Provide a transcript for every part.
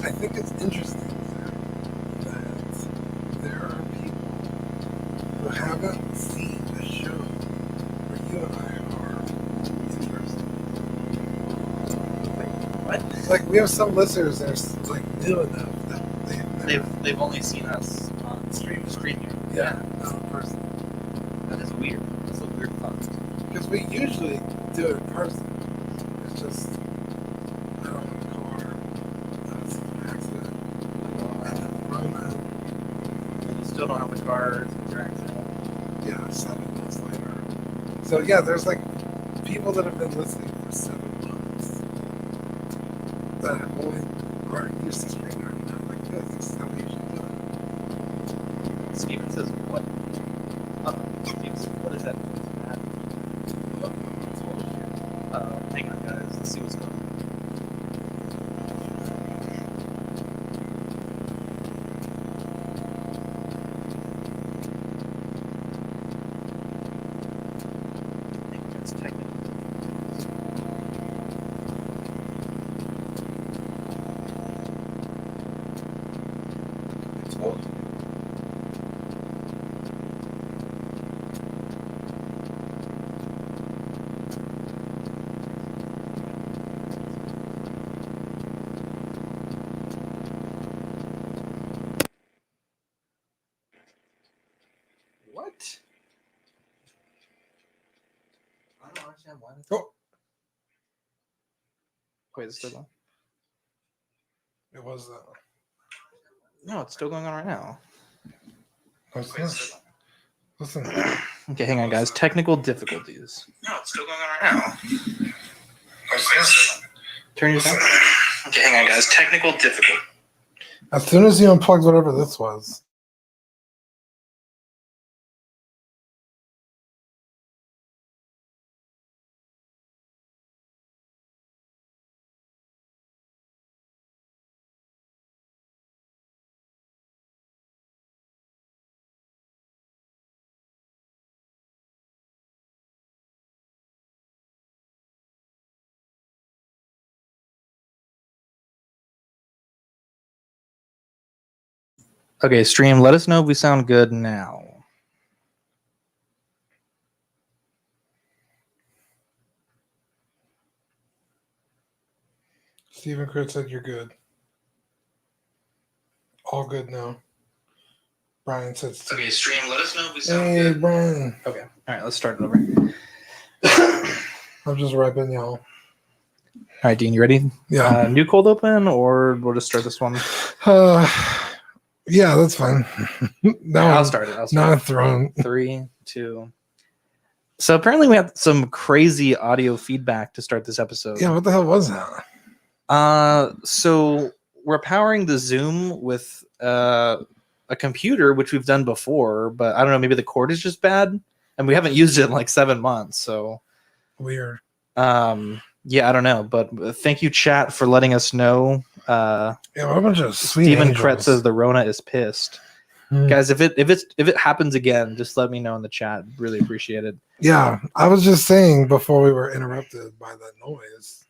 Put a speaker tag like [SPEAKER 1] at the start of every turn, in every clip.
[SPEAKER 1] I think it's interesting that there are people who haven't seen the show where you and I are interested.
[SPEAKER 2] Wait, what?
[SPEAKER 1] Like, we have some listeners that are like new enough that
[SPEAKER 2] they've only seen us on stream.
[SPEAKER 1] Yeah, not in person.
[SPEAKER 2] That is weird. That's a weird thought.
[SPEAKER 1] Because we usually do it in person. It's just, I don't want to call her an accident. And then Roman.
[SPEAKER 2] You still don't have the cards. It's your accident.
[SPEAKER 1] Yeah, 7 months later. So yeah, there's like people that have been listening for 7 months that have only are used to streaming not like this. This is how we usually do it.
[SPEAKER 2] Steven says what? What is that? Hang on, guys. Let's see what's going on. I think that's technical. What? I don't understand why.
[SPEAKER 1] Oh,
[SPEAKER 2] Wait, is it still going?
[SPEAKER 1] it was
[SPEAKER 2] No, it's still going on right now.
[SPEAKER 1] Listen.
[SPEAKER 2] Okay, hang on, guys. Technical difficulties. No, it's still going on right now. Turn yours down. Okay, hang on, guys. Technical difficulty.
[SPEAKER 1] As soon as you unplugged whatever this was.
[SPEAKER 2] Okay, stream, let us know if we sound good now.
[SPEAKER 1] Stephen Crit said you're good. All good now. Brian said
[SPEAKER 2] Okay, stream, let us know if we sound
[SPEAKER 1] hey,
[SPEAKER 2] good.
[SPEAKER 1] Brian.
[SPEAKER 2] Okay, all right, let's start it over.
[SPEAKER 1] I'm just repping y'all.
[SPEAKER 2] All right, Dean, you ready?
[SPEAKER 1] Yeah.
[SPEAKER 2] New cold open, or we'll just start this one?
[SPEAKER 1] Yeah, that's fine.
[SPEAKER 2] I'll start it.
[SPEAKER 1] Now I'm thrown.
[SPEAKER 2] 3, 2. So apparently we have some crazy audio feedback to start this episode.
[SPEAKER 1] Yeah, what the hell was that?
[SPEAKER 2] So we're powering the Zoom with a computer, which we've done before, but I don't know, maybe the cord is just bad, and we haven't used it in like 7 months. So
[SPEAKER 1] weird.
[SPEAKER 2] Yeah, I don't know, but thank you, chat, for letting us know.
[SPEAKER 1] Yeah, we're a bunch of sweet
[SPEAKER 2] Stephen
[SPEAKER 1] angels.
[SPEAKER 2] Kretz says the Rona is pissed. Guys, if it happens again, just let me know in the chat. Really appreciate it.
[SPEAKER 1] Yeah, I was just saying before we were interrupted by that noise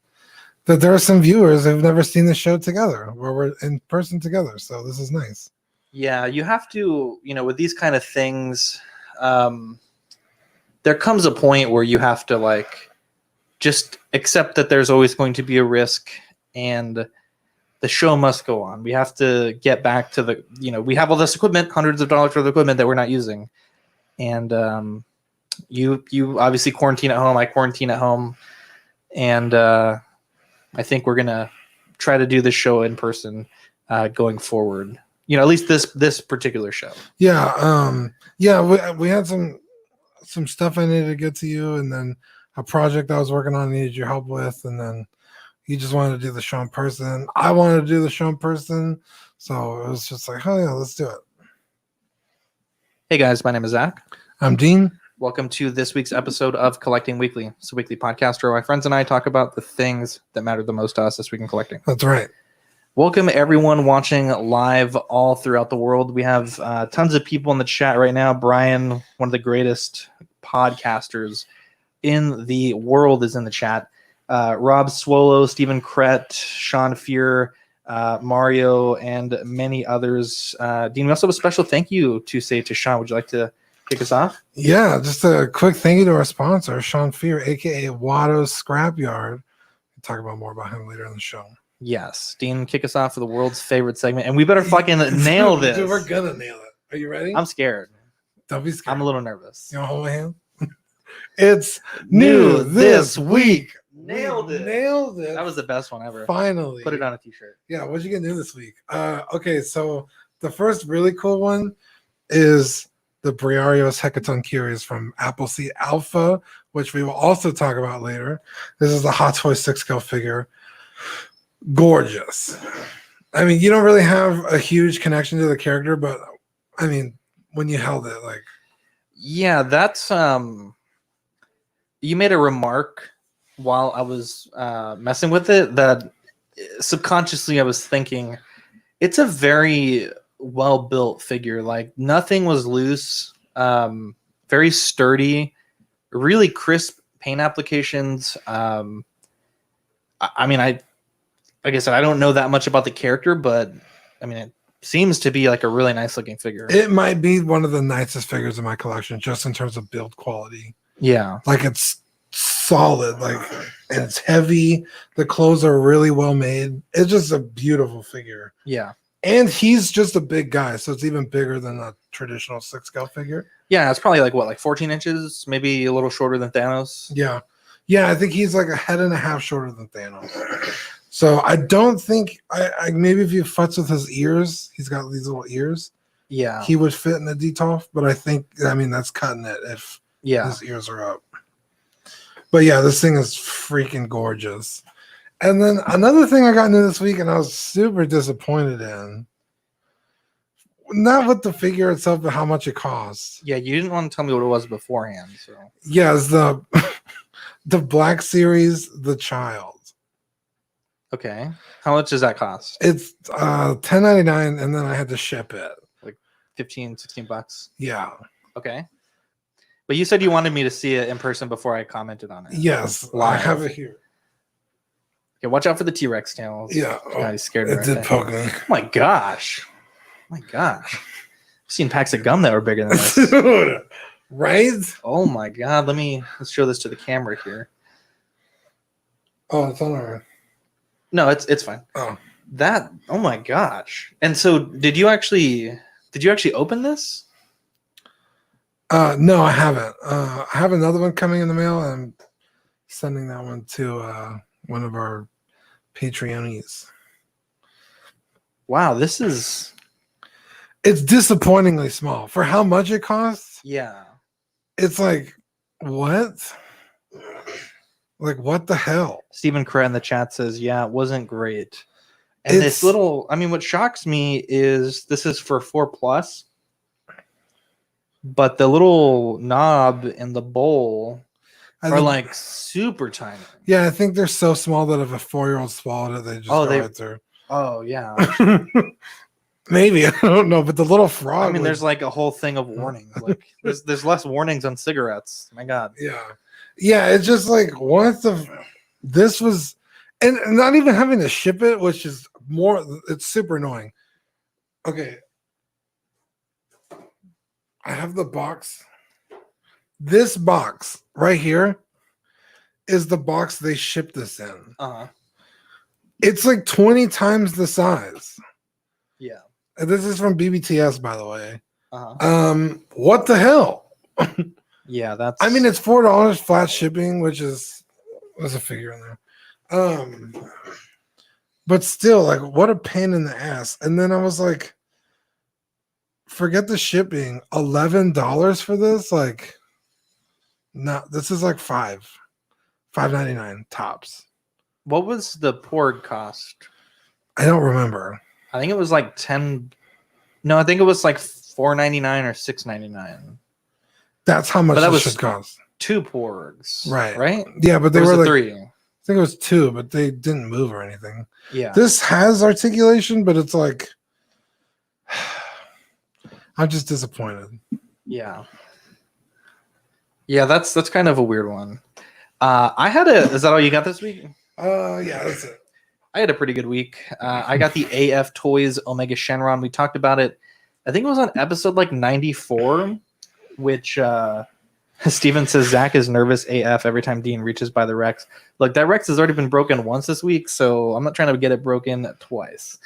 [SPEAKER 1] that there are some viewers who've never seen the show together, where we're in person together. So this is nice.
[SPEAKER 2] Yeah, you have to, with these kind of things, there comes a point where you have to like just accept that there's always going to be a risk, and the show must go on. We have to get back to the, we have all this equipment, hundreds of dollars worth of equipment that we're not using. And you obviously quarantine at home. I quarantine at home. And I think we're going to try to do this show in person going forward. At least this particular show.
[SPEAKER 1] Yeah. We had some stuff I needed to get to you, and then a project I was working on needed your help with, and then you just wanted to do the show in person. I wanted to do the show in person, so it was just like, oh yeah, let's do it.
[SPEAKER 2] Hey guys, my name is Zach.
[SPEAKER 1] I'm Dean.
[SPEAKER 2] Welcome to this week's episode of Collecting Weekly. It's a weekly podcast where my friends and I talk about the things that matter the most to us this week in collecting.
[SPEAKER 1] That's right.
[SPEAKER 2] Welcome everyone watching live all throughout the world. We have tons of people in the chat right now. Brian, one of the greatest podcasters in the world, is in the chat. Rob Swallow, Stephen Kret, Sean Fear, Mario, and many others. Dean, we also have a special thank you to say to Sean. Would you like to kick us off?
[SPEAKER 1] Yeah, just a quick thank you to our sponsor, Sean Fear, aka Watto's Scrapyard. We'll talk about more about him later in the show.
[SPEAKER 2] Yes, Dean, kick us off for the world's favorite segment, and we better fucking nail this.
[SPEAKER 1] Dude, we're gonna nail it. Are you ready?
[SPEAKER 2] I'm scared.
[SPEAKER 1] Don't be scared.
[SPEAKER 2] I'm a little nervous.
[SPEAKER 1] You want to hold my hand? It's new this week.
[SPEAKER 2] Nailed it.
[SPEAKER 1] Nailed it.
[SPEAKER 2] That was the best one ever.
[SPEAKER 1] Finally.
[SPEAKER 2] Put it on a t-shirt.
[SPEAKER 1] Yeah, what'd you get new this week? Okay, so the first really cool one is the Briario's Hecaton Curious from Appleseed Alpha, which we will also talk about later. This is the Hot Toy 6-scale figure. Gorgeous. I mean, you don't really have a huge connection to the character, but I mean, when you held it, like,
[SPEAKER 2] yeah, that's you made a remark while I was messing with it that subconsciously I was thinking it's a very well built figure. Like nothing was loose, very sturdy, really crisp paint applications. I mean, like I said, I don't know that much about the character, but I mean, it seems to be like a really nice looking figure.
[SPEAKER 1] it might be one of the nicest figures in my collection, just in terms of build quality.
[SPEAKER 2] Yeah,
[SPEAKER 1] Like it's solid, like, and it's heavy. The clothes are really well made. It's just a beautiful figure.
[SPEAKER 2] yeah,
[SPEAKER 1] And he's just a big guy, so it's even bigger than a traditional 6-scale figure.
[SPEAKER 2] yeah. It's probably like what, like 14 inches, maybe a little shorter than Thanos.
[SPEAKER 1] Yeah. Yeah, I think he's like a head and a half shorter than Thanos. So I don't think I maybe if you futz with his ears, he's got these little ears.
[SPEAKER 2] Yeah,
[SPEAKER 1] He would fit in the DTOF, but I mean that's cutting it if
[SPEAKER 2] yeah.
[SPEAKER 1] his ears are up. But yeah, this thing is freaking gorgeous. And then another thing I got into this week and I was super disappointed in. Not with the figure itself, but how much it costs.
[SPEAKER 2] Yeah, you didn't want to tell me what it was beforehand. So
[SPEAKER 1] Yeah, it's the the Black Series, The Child.
[SPEAKER 2] okay, how much does that cost?
[SPEAKER 1] It's $10.99, and then I had to ship it.
[SPEAKER 2] 15, $16.
[SPEAKER 1] Yeah.
[SPEAKER 2] Okay. But you said you wanted me to see it in person before I commented on it.
[SPEAKER 1] Yes, I
[SPEAKER 2] Live.
[SPEAKER 1] have it here.
[SPEAKER 2] Okay, watch out for the T-Rex tails.
[SPEAKER 1] Yeah.
[SPEAKER 2] God, he's scared me
[SPEAKER 1] It
[SPEAKER 2] right
[SPEAKER 1] did
[SPEAKER 2] there.
[SPEAKER 1] poke me.
[SPEAKER 2] Oh my gosh. Oh my gosh. I've seen packs of gum that were bigger than this.
[SPEAKER 1] Dude, right?
[SPEAKER 2] Oh my god. Let's show this to the camera here.
[SPEAKER 1] Oh, it's on our.
[SPEAKER 2] No, it's fine.
[SPEAKER 1] Oh.
[SPEAKER 2] Oh my gosh. And so did you actually open this?
[SPEAKER 1] No, I haven't. I have another one coming in the mail, and I'm sending that one to one of our Patreonies.
[SPEAKER 2] Wow,
[SPEAKER 1] It's disappointingly small for how much it costs.
[SPEAKER 2] yeah.
[SPEAKER 1] It's like, what? Like, what the hell?
[SPEAKER 2] Stephen Craig in the chat says, yeah, it wasn't great. And what shocks me is this is for 4+, but the little knob and the bowl are like super tiny.
[SPEAKER 1] Yeah, I think they're so small that if a 4-year-old swallowed it, they just go right through.
[SPEAKER 2] Oh, yeah.
[SPEAKER 1] Maybe. I don't know, but the little frog.
[SPEAKER 2] I mean, there's like a whole thing of warnings. Like there's less warnings on cigarettes. My God.
[SPEAKER 1] Yeah. Yeah, it's just like this was, and not even having to ship it, which is it's super annoying. Okay. I have the box. This box right here is the box they shipped this in.
[SPEAKER 2] Uh-huh.
[SPEAKER 1] It's like 20 times the size.
[SPEAKER 2] Yeah.
[SPEAKER 1] And this is from BBTS, by the way.
[SPEAKER 2] Uh-huh.
[SPEAKER 1] What the hell?
[SPEAKER 2] Yeah, that's.
[SPEAKER 1] I mean, it's $4 flat shipping, which is there's a figure in there. But still, like, what a pain in the ass. And then I was like, forget the shipping. $11 for this? Like, no, this is like $5.99 tops.
[SPEAKER 2] What was the Porg cost?
[SPEAKER 1] I don't remember.
[SPEAKER 2] I think it was like 10. No, I think it was like $4.99 or $6.99.
[SPEAKER 1] That's how much
[SPEAKER 2] But that
[SPEAKER 1] this
[SPEAKER 2] was
[SPEAKER 1] should cost.
[SPEAKER 2] 2 Porgs.
[SPEAKER 1] Right.
[SPEAKER 2] Right?
[SPEAKER 1] Yeah, but they
[SPEAKER 2] Or was
[SPEAKER 1] were
[SPEAKER 2] it
[SPEAKER 1] like
[SPEAKER 2] 3.
[SPEAKER 1] I think it was 2, but they didn't move or anything.
[SPEAKER 2] Yeah.
[SPEAKER 1] This has articulation, but it's like I'm just disappointed.
[SPEAKER 2] Yeah. Yeah, that's kind of a weird one. Is that all you got this week?
[SPEAKER 1] Yeah, that's it.
[SPEAKER 2] I had a pretty good week. I got the AF Toys Omega Shenron. We talked about it. I think it was on episode like 94, which Steven says Zach is nervous AF every time Dean reaches by the Rex. Look, that Rex has already been broken once this week, so I'm not trying to get it broken twice.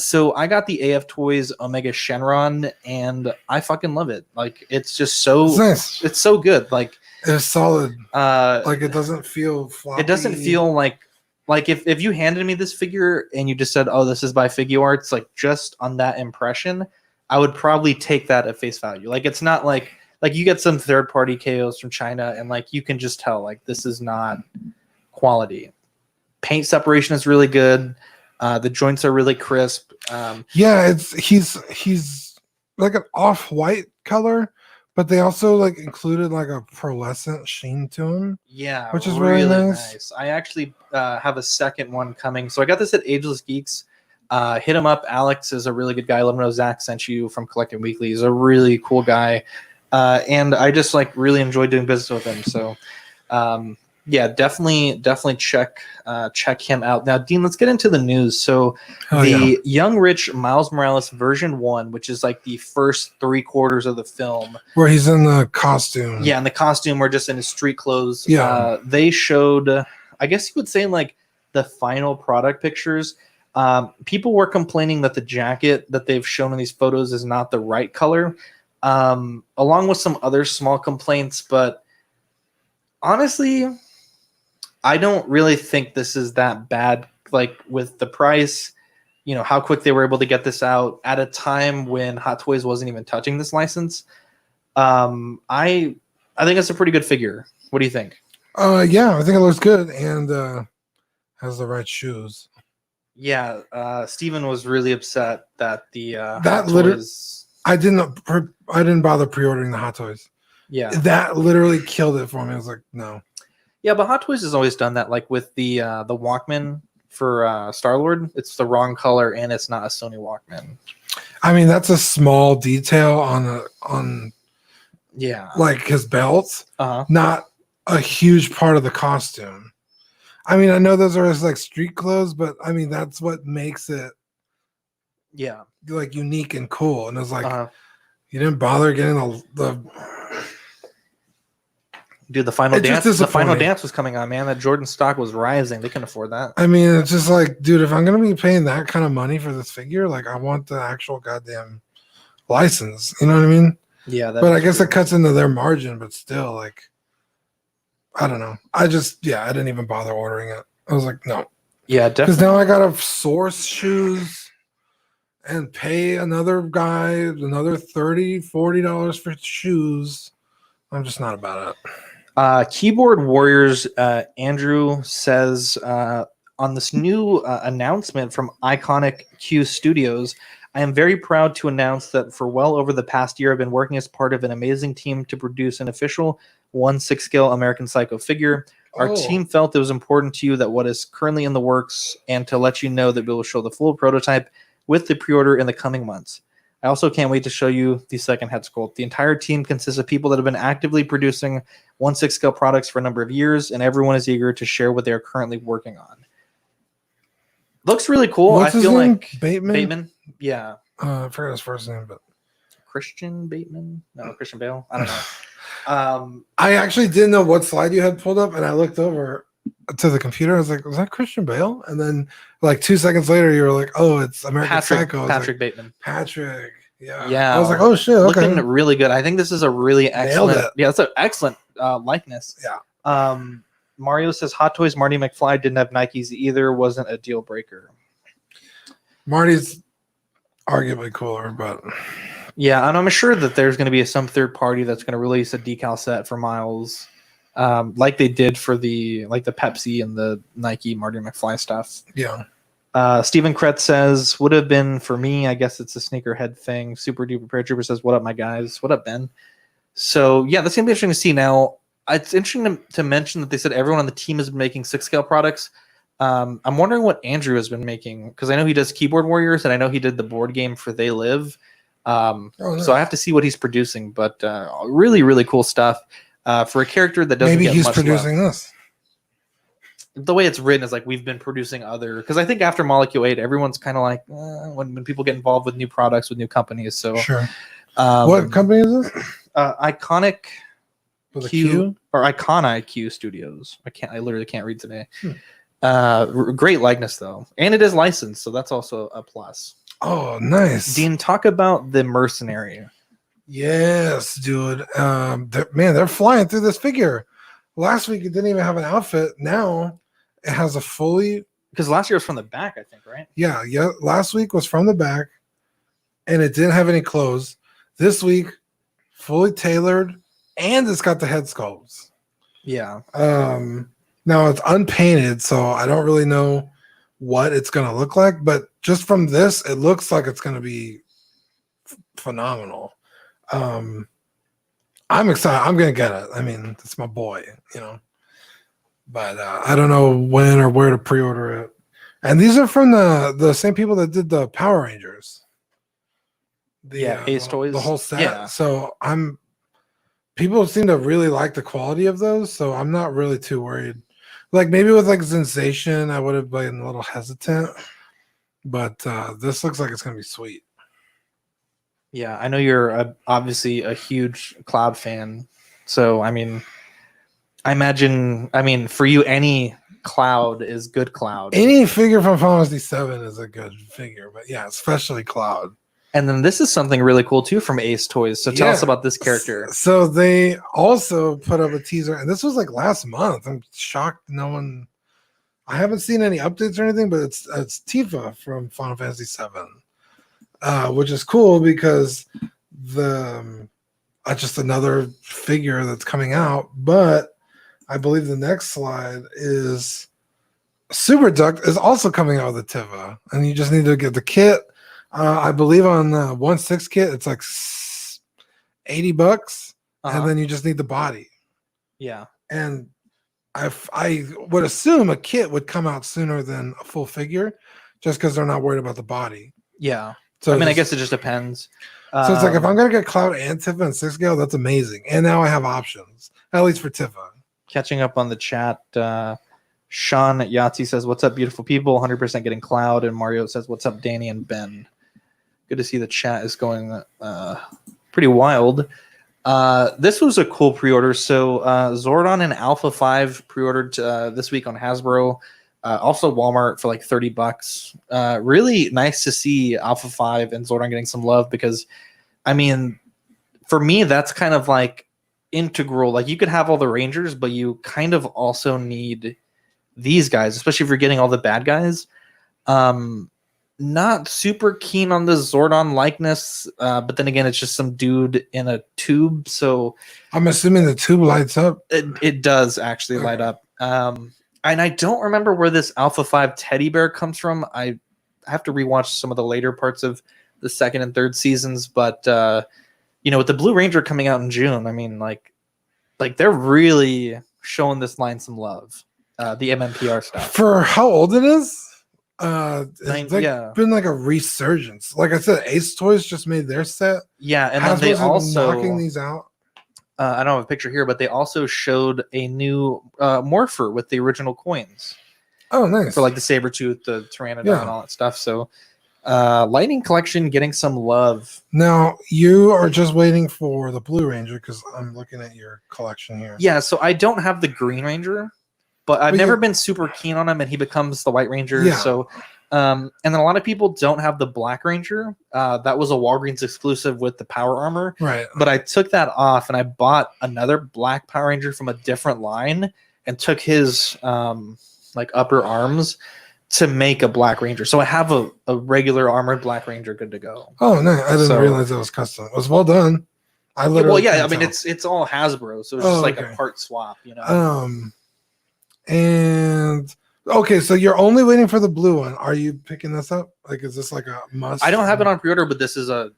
[SPEAKER 2] So I got the AF Toys Omega Shenron, and I fucking love it. Like, it's just so
[SPEAKER 1] It's nice.
[SPEAKER 2] it's so good. Like,
[SPEAKER 1] It's solid.
[SPEAKER 2] like
[SPEAKER 1] Like, it doesn't feel floppy.
[SPEAKER 2] it doesn't feel like if you handed me this figure and you just said, "Oh, this is by Figuarts," like just on that impression, I would probably take that at face value. Like, it's not like you get some third party KOs from China and like you can just tell like this is not quality. Paint separation is really good. The joints are really crisp.
[SPEAKER 1] Yeah, he's like an off-white color, but they also like included like a pearlescent sheen to him.
[SPEAKER 2] Yeah,
[SPEAKER 1] which is really nice.
[SPEAKER 2] I actually have a second one coming. So I got this at Ageless Geeks. Hit him up. Alex is a really good guy. Let him know Zach sent you from Collecting Weekly. He's a really cool guy. And I just like really enjoyed doing business with him. So yeah, definitely check him out. Now, Dean, let's get into the news. So Young Rich Miles Morales version 1, which is like the first 3/4 of the film,
[SPEAKER 1] where he's in the costume.
[SPEAKER 2] Yeah, in the costume or just in his street clothes.
[SPEAKER 1] Yeah.
[SPEAKER 2] They showed, I guess you would say, like the final product pictures. People were complaining that the jacket that they've shown in these photos is not the right color, along with some other small complaints. But honestly, I don't really think this is that bad. Like, with the price, you know, how quick they were able to get this out at a time when Hot Toys wasn't even touching this license. I think it's a pretty good figure. What do you think?
[SPEAKER 1] Yeah, I think it looks good and has the right shoes.
[SPEAKER 2] Yeah, Steven was really upset that the
[SPEAKER 1] that literally. I didn't bother pre-ordering the Hot Toys.
[SPEAKER 2] Yeah,
[SPEAKER 1] that literally killed it for me. I was like, no.
[SPEAKER 2] Yeah, but Hot Toys has always done that. Like with the Walkman for Star-Lord, it's the wrong color and it's not a Sony Walkman.
[SPEAKER 1] I mean, that's a small detail on like his belt, not a huge part of the costume. I mean, I know those are like street clothes, but I mean that's what makes it like unique and cool. And it's like you didn't bother getting the
[SPEAKER 2] Dude, the final dance was coming on, man. That Jordan stock was rising. They couldn't afford that.
[SPEAKER 1] I mean, it's just like, dude, if I'm gonna be paying that kind of money for this figure, like I want the actual goddamn license. You know what I mean?
[SPEAKER 2] Yeah.
[SPEAKER 1] But I guess it cuts into their margin, but still, like, I don't know. I didn't even bother ordering it. I was like, no.
[SPEAKER 2] Yeah, definitely.
[SPEAKER 1] Because now I gotta source shoes and pay another guy another $30-$40 for shoes. I'm just not about it.
[SPEAKER 2] Keyboard Warriors Andrew says on this new announcement from Iconic Q Studios, I am very proud to announce that for well over the past year, I've been working as part of an amazing team to produce an official 1/6 scale American Psycho figure. Our team felt it was important to you that what is currently in the works and to let you know that we will show the full prototype with the pre-order in the coming months. I also can't wait to show you the second head sculpt. The entire team consists of people that have been actively producing 1/6 scale products for a number of years, and everyone is eager to share what they are currently working on. Looks really cool.
[SPEAKER 1] What's
[SPEAKER 2] I feel like
[SPEAKER 1] Bateman.
[SPEAKER 2] Yeah.
[SPEAKER 1] I forgot his first name, but
[SPEAKER 2] Christian Bateman? No, Christian Bale. I don't know.
[SPEAKER 1] I actually didn't know what slide you had pulled up, and I looked over to the computer. I was like, was that Christian Bale? And then like 2 seconds later, you were like, oh, it's American Psycho.
[SPEAKER 2] Patrick Bateman.
[SPEAKER 1] Patrick. Yeah.
[SPEAKER 2] Yeah.
[SPEAKER 1] I was like, oh shit. Okay.
[SPEAKER 2] Looking really good. I think this is a really excellent. Yeah, it's an excellent likeness.
[SPEAKER 1] Yeah.
[SPEAKER 2] Mario says Hot Toys Marty McFly didn't have Nikes either. Wasn't a deal breaker.
[SPEAKER 1] Marty's arguably cooler, but
[SPEAKER 2] yeah, and I'm sure that there's going to be some third party that's going to release a decal set for Miles, like they did for the Pepsi and the Nike Marty McFly stuff.
[SPEAKER 1] Yeah.
[SPEAKER 2] Stephen Kretz says, would have been for me. I guess it's a sneakerhead thing. Super Duper Paratrooper says, what up, my guys? What up, Ben? So yeah, that's going to be interesting to see. Now, it's interesting to mention that they said everyone on the team has been making 6 scale products. I'm wondering what Andrew has been making, because I know he does Keyboard Warriors and I know he did the board game for They Live.
[SPEAKER 1] Nice.
[SPEAKER 2] So I have to see what he's producing, but really, really cool stuff for a character that doesn't
[SPEAKER 1] maybe
[SPEAKER 2] get
[SPEAKER 1] he's
[SPEAKER 2] much
[SPEAKER 1] producing
[SPEAKER 2] love.
[SPEAKER 1] this.
[SPEAKER 2] the way it's written is like we've been producing other, because I think after Molecule 8, everyone's kind of like when people get involved with new products with new companies. So
[SPEAKER 1] Sure. What company is this?
[SPEAKER 2] Iconic
[SPEAKER 1] With a
[SPEAKER 2] Q
[SPEAKER 1] Q?
[SPEAKER 2] or Icon IQ Studios. I literally can't read today. Great likeness though, and it is licensed, so that's also a plus.
[SPEAKER 1] Oh, nice.
[SPEAKER 2] Dean, talk about the Mercenary.
[SPEAKER 1] Yes, dude. They're flying through this figure. Last week it didn't even have an outfit. Now it has a fully.
[SPEAKER 2] Because last year was from the back, I think, right?
[SPEAKER 1] Yeah. Last week was from the back, and it didn't have any clothes. This week, fully tailored, and it's got the head sculpts.
[SPEAKER 2] Yeah.
[SPEAKER 1] Now it's unpainted, so I don't really know what it's gonna look like. But just from this, it looks like it's gonna be phenomenal. I'm excited. I'm gonna get it. I mean, it's my boy, But I don't know when or where to pre-order it. And these are from the same people that did the Power Rangers.
[SPEAKER 2] Ace Toys.
[SPEAKER 1] The whole set.
[SPEAKER 2] Yeah.
[SPEAKER 1] So people seem to really like the quality of those, so I'm not really too worried. Like maybe with like Sensation, I would have been a little hesitant, but this looks like it's gonna be sweet.
[SPEAKER 2] Yeah, I know you're obviously a huge Cloud fan, so I imagine for you, any Cloud is good Cloud.
[SPEAKER 1] Any figure from Final Fantasy 7 is a good figure, but yeah, especially Cloud.
[SPEAKER 2] And then this is something really cool too from Ace Toys. So tell us about this character.
[SPEAKER 1] So they also put up a teaser, and this was like last month. I'm shocked I haven't seen any updates or anything, but it's Tifa from Final Fantasy 7. Which is cool because just another figure that's coming out. But I believe the next slide is Super Duck is also coming out with a Tifa, and you just need to get the kit. I believe on the 1/6 kit it's like $80, and then you just need the body.
[SPEAKER 2] Yeah,
[SPEAKER 1] and I would assume a kit would come out sooner than a full figure, just because they're not worried about the body.
[SPEAKER 2] Yeah.
[SPEAKER 1] So
[SPEAKER 2] I guess it just depends.
[SPEAKER 1] So it's like if I'm gonna get Cloud and Tifa and 6 scale, that's amazing. And now I have options, at least for Tifa.
[SPEAKER 2] Catching up on the chat, Sean Yahtzee says, "What's up, beautiful people? 100% getting Cloud." And Mario says, "What's up, Danny and Ben?" Good to see the chat is going pretty wild. This was a cool pre-order. So Zordon and Alpha 5 pre-ordered this week on Hasbro. Also Walmart for like $30. Really nice to see Alpha 5 and Zordon getting some love, because for me that's kind of like integral. Like you could have all the Rangers, but you kind of also need these guys, especially if you're getting all the bad guys. Not super keen on the Zordon likeness, but then again, it's just some dude in a tube. So
[SPEAKER 1] I'm assuming the tube lights up.
[SPEAKER 2] It does actually light up. And I don't remember where this Alpha 5 teddy bear comes from. I have to rewatch some of the later parts of the second and third seasons. But, with the Blue Ranger coming out in June, like they're really showing this line some love. The MMPR stuff.
[SPEAKER 1] For how old it is? It's been like a resurgence. Like I said, Ace Toys just made their set.
[SPEAKER 2] Yeah, and then they also
[SPEAKER 1] knocking these out.
[SPEAKER 2] I don't have a picture here, but they also showed a new Morpher with the original coins.
[SPEAKER 1] Oh, nice.
[SPEAKER 2] For like the Sabretooth, the Pteranodon, and all that stuff. So Lightning Collection getting some love.
[SPEAKER 1] Now, you are just waiting for the Blue Ranger, because I'm looking at your collection here.
[SPEAKER 2] Yeah, so I don't have the Green Ranger, but I've never been super keen on him, and he becomes the White Ranger.
[SPEAKER 1] Yeah.
[SPEAKER 2] So, and then a lot of people don't have the Black Ranger. That was a Walgreens exclusive with the Power Armor.
[SPEAKER 1] Right.
[SPEAKER 2] But I took that off, and I bought another Black Power Ranger from a different line and took his upper arms to make a Black Ranger. So I have a regular armored Black Ranger good to go.
[SPEAKER 1] Oh, no. I didn't realize it was custom. It was well done.
[SPEAKER 2] It's all Hasbro, so it's just like a part swap,
[SPEAKER 1] And okay, so you're only waiting for the blue one. Are you picking this up? Like, is this like a must?
[SPEAKER 2] I don't have it on pre-order, but this is a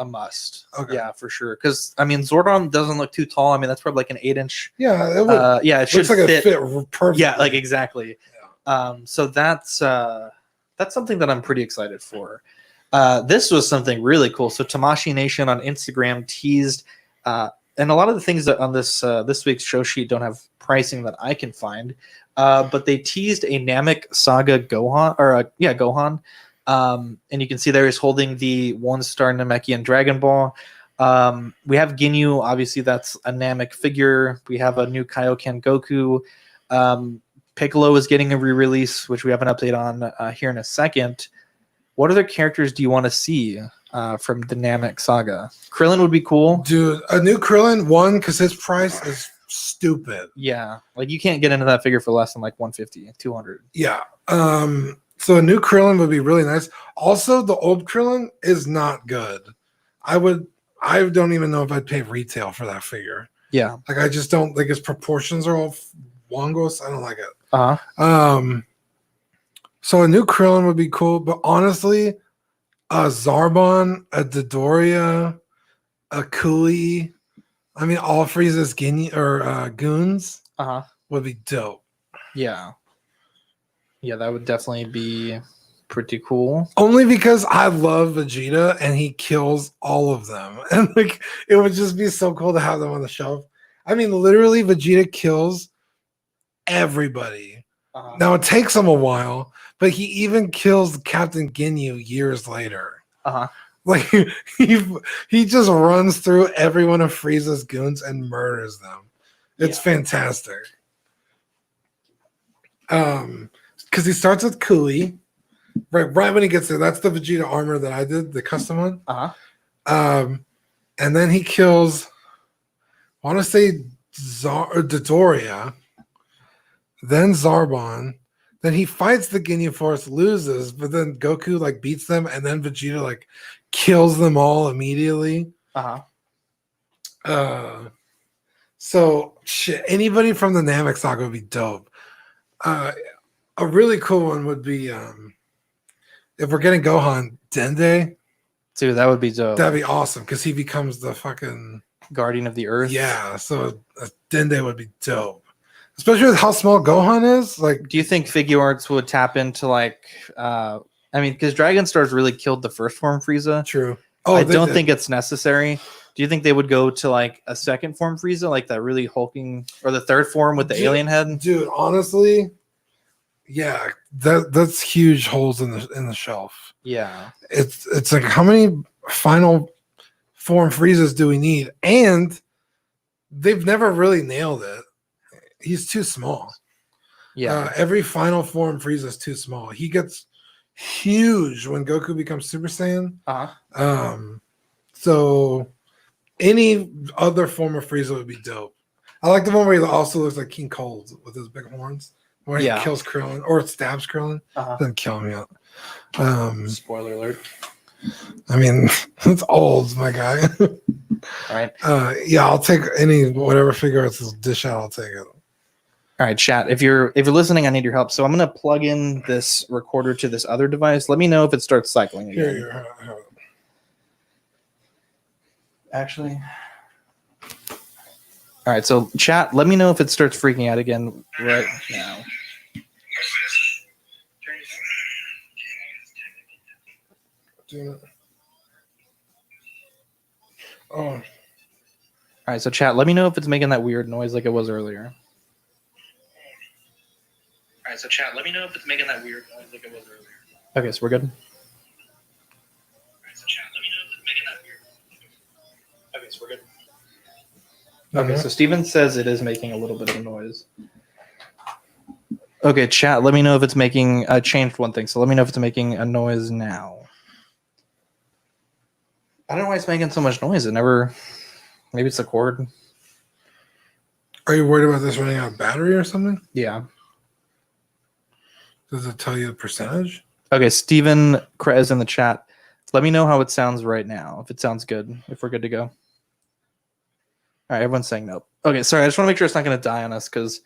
[SPEAKER 2] must. Okay. Yeah, for sure. Because Zordon doesn't look too tall. That's probably like an 8-inch.
[SPEAKER 1] Yeah, it would.
[SPEAKER 2] It should
[SPEAKER 1] looks like
[SPEAKER 2] fit.
[SPEAKER 1] It fit perfectly.
[SPEAKER 2] Yeah, like exactly. Yeah. So that's something that I'm pretty excited for. This was something really cool. So Tamashi Nation on Instagram teased, and a lot of the things that on this week's show sheet don't have pricing that I can find. But they teased a Namek Saga Gohan, Gohan. And you can see there he's holding the 1-star Namekian Dragon Ball. We have Ginyu, obviously that's a Namek figure. We have a new Kaioken Goku. Piccolo is getting a re-release, which we have an update on here in a second. What other characters do you want to see from the Namek Saga? Krillin would be cool.
[SPEAKER 1] Dude, a new Krillin, one, because his price is stupid.
[SPEAKER 2] Yeah, like you can't get into that figure for less than like 150, 200.
[SPEAKER 1] Yeah. So a new Krillin would be really nice. Also, the old Krillin is not good. I don't even know if I'd pay retail for that figure.
[SPEAKER 2] Yeah.
[SPEAKER 1] Like I just don't like his proportions are all wongos. I don't like it.
[SPEAKER 2] Uh-huh.
[SPEAKER 1] So a new Krillin would be cool, but honestly, a Zarbon, a Dodoria, a Kui, I mean all Frieza's goons
[SPEAKER 2] Uh-huh.
[SPEAKER 1] would be dope.
[SPEAKER 2] Yeah. Yeah, that would definitely be pretty cool.
[SPEAKER 1] Only because I love Vegeta and he kills all of them. And like it would just be so cool to have them on the shelf. I mean, literally Vegeta kills everybody.
[SPEAKER 2] Uh-huh.
[SPEAKER 1] Now it takes him a while, but he even kills Captain Ginyu years later.
[SPEAKER 2] Uh-huh.
[SPEAKER 1] Like he just runs through every one of Frieza's goons and murders them. It's fantastic. Because he starts with Kui, right when he gets there. That's the Vegeta armor that I did, the custom one.
[SPEAKER 2] Uh-huh.
[SPEAKER 1] And then he kills, I want to say Dodoria, then Zarbon. Then he fights the Ginyu Force, loses, but then Goku like beats them, and then Vegeta like kills them all immediately. So shit, anybody from the Namek Saga would be dope. A really cool one would be if we're getting Gohan, Dende.
[SPEAKER 2] Dude, that would be dope.
[SPEAKER 1] That'd be awesome because he becomes the fucking
[SPEAKER 2] Guardian of the Earth.
[SPEAKER 1] Yeah, so Dende would be dope. Especially with how small Gohan is. Like,
[SPEAKER 2] do you think figuarts would tap into like I mean, because Dragon Stars really killed the first form Frieza.
[SPEAKER 1] True.
[SPEAKER 2] I don't think it's necessary. Do you think they would go to like a second form Frieza, like that really hulking, or the third form with the alien head?
[SPEAKER 1] Dude, honestly, yeah, that's huge holes in the shelf.
[SPEAKER 2] Yeah.
[SPEAKER 1] It's like how many final form Friezas do we need? And they've never really nailed it. He's too small.
[SPEAKER 2] Yeah.
[SPEAKER 1] Every final form Frieza is too small. He gets huge when Goku becomes Super Saiyan. So any other form of Frieza would be dope. I like the one where he also looks like King Cold with his big horns, where he kills Krillin or stabs Krillin. Doesn't kill him yet.
[SPEAKER 2] Spoiler alert.
[SPEAKER 1] I mean, it's old, my guy.
[SPEAKER 2] All right.
[SPEAKER 1] Yeah, I'll take whatever figure it's dish out. I'll take it.
[SPEAKER 2] All right, chat. If you're listening, I need your help. So I'm gonna plug in this recorder to this other device. Let me know if it starts cycling again.
[SPEAKER 1] Here.
[SPEAKER 2] Actually. All right, so chat, let me know if it starts freaking out again right now. All right, so chat, let me know if it's making that weird noise like it was earlier. All right, so chat, let me know if it's making that weird noise like it was earlier. Okay, so we're good. All right, so chat, let me know if it's making that weird noise. Okay, so we're good. Okay, so Steven says it is making a little bit of a noise. Okay, chat, let me know if it's making... I changed one thing, so let me know if it's making a noise now. I don't know why it's making so much noise. It never... Maybe it's the cord.
[SPEAKER 1] Are you worried about this running out of battery or something?
[SPEAKER 2] Yeah.
[SPEAKER 1] Does it tell you the percentage?
[SPEAKER 2] Okay, Steven is in the chat. Let me know how it sounds right now, if it sounds good, if we're good to go. All right, everyone's saying nope. Okay, sorry, I just want to make sure it's not going to die on us because